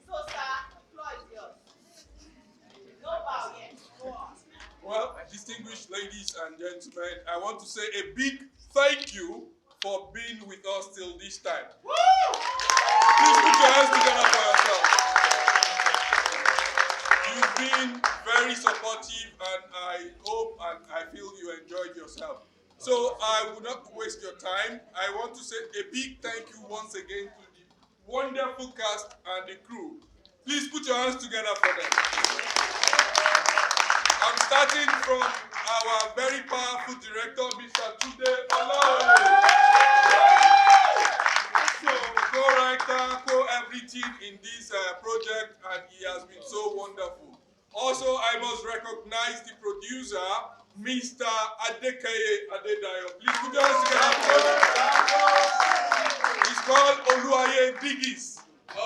So, sir, the floor is yours. No bow yet. Go on. Well, distinguished ladies and gentlemen, I want to say a big thank you for being with us till this time. Woo! Please put your hands together for yourself. You've been very supportive, and I hope and I feel you enjoyed yourself. So I will not waste your time. I want to say a big thank you once again to the wonderful cast and the crew. Please put your hands together for them. I'm starting from our very powerful director, Mr. Jide. So, co-writer, co-everything in this project, and he has been so wonderful. Also, I must recognize the producer, Mr. Adebayo. Please put your hands together. He's called Oluwaye Digis.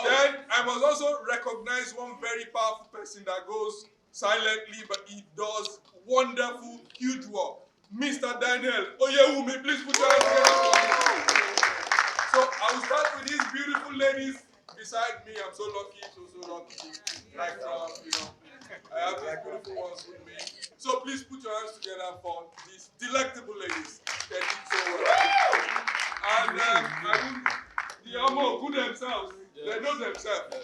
Then I must also recognize one very powerful person that goes silently, but he does wonderful, huge work. Mr. Daniel Oyewumi, please put your hands together. So I will start with these beautiful ladies beside me. I'm so lucky, so lucky. Like, I have these beautiful ones with me. So please put your hands together for these delectable ladies. They did so well. And the Amo good themselves. They know themselves.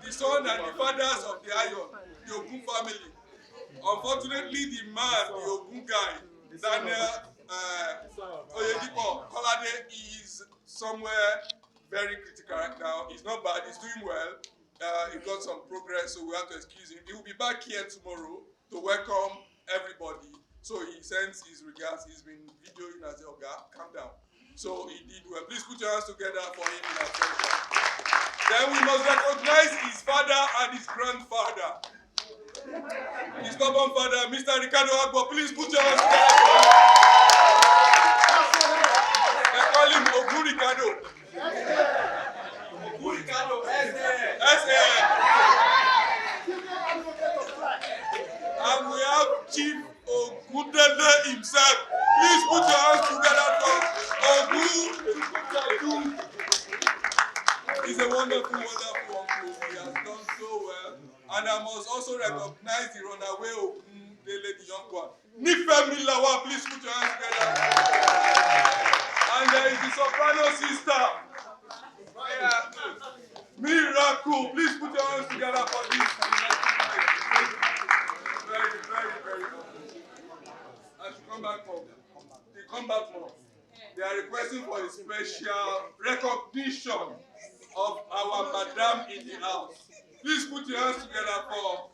The son and the fathers of the Iron, the Ogun family. Unfortunately, the man, the Ogun guy, Daniel Oyedipo Kolade, is somewhere very critical right now. He's not bad, he's doing well. He got some progress, so we have to excuse him. He will be back here tomorrow to welcome everybody. So he sends his regards. He's been videoing as a guy. Calm down. So he did well. Please put your hands together for him in attention. Then we must recognize his father and his grandfather. His stubborn father, Mr. Ricardo Agbo. Please put your hands together for him. They call him Ogun Ricardo. Ogun Ricardo, S.A. And we have Chief Ogundele himself. Please put your hands together for Ogun. He's a wonderful, wonderful uncle. He has done so well. And I must also recognize the runaway Ogundele, the young one. Nifemi Lawa, please put your hands together. And there is the soprano sister. Miracle, please put your hands together for this. Very, very, very good. I should come back more. They come back more. They are requesting for a special recognition of our madam in the house. Please put your hands together for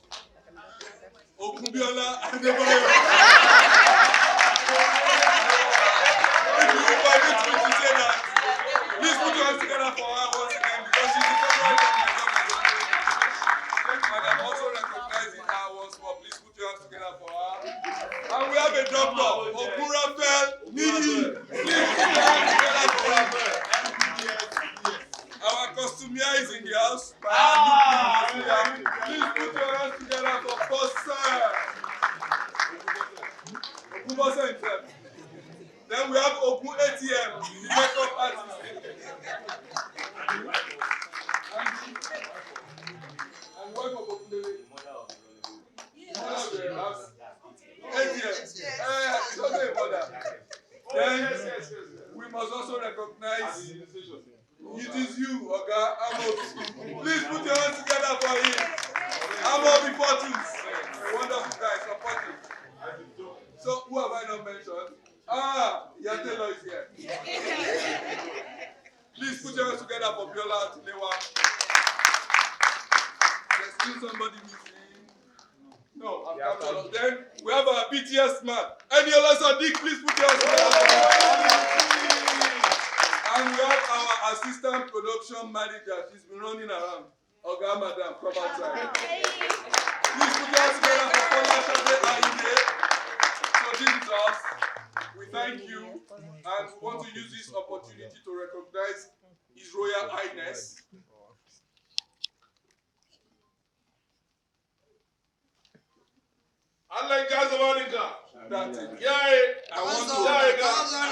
Biola and Adebayo. If you permit me to say that, please put your hands together for her once again, because she's the favorite of my government. And I'm also recognizing her once more. Please put your hands together for her. And we have a doctor, Okurafel Niyi. Please put your hands together for Raphael. Our costumier is in the house. Please put your hands together for Kosa. Okubosa himself. Then we have Oku ATM, the makeup artist. And wife of Okundele. Then we must also recognize it is you, Oga Amo. Please put your hands together for him. Amo before twos. A wonderful guy, supportive. So who have I not mentioned? Yatelo is here. Please put your hands together for Biola and Tinewa. There's still somebody missing. No, I'm captured of them. We have our BTS man. Any other Sadiq, please put your hands together. And we have our assistant production manager. She's been running around. Oga Madam, come outside. Please put your hands together for Sola and Jide. So this is us. We thank you and we want to use this opportunity to recognize His Royal Highness. Unlike Jazawanika, that's it. I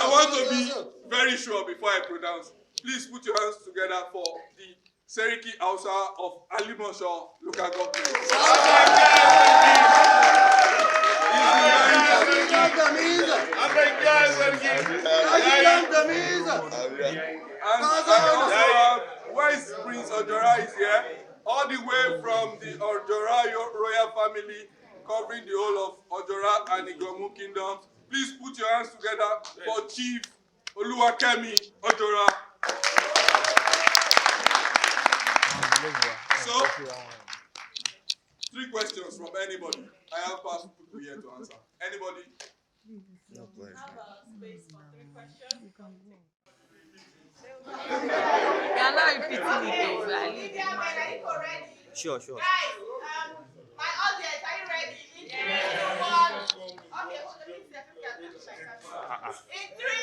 want to be very sure before I pronounce. Please put your hands together for the Seriki Hausa of Alimosho local government. And I also have, where is Prince Ojora is here, all the way from the Ojora royal family, covering the whole of Ojora and Igomu Kingdom. Please put your hands together for Chief Oluwakemi Ojora. So, 3 questions from anybody. I have powerful people here to answer. Anybody? How about space for 3 questions? You are not repeating it. Sure. Sure. Guys, my audience, are you ready? In 3, 2, 1. Okay, hold on. In 3,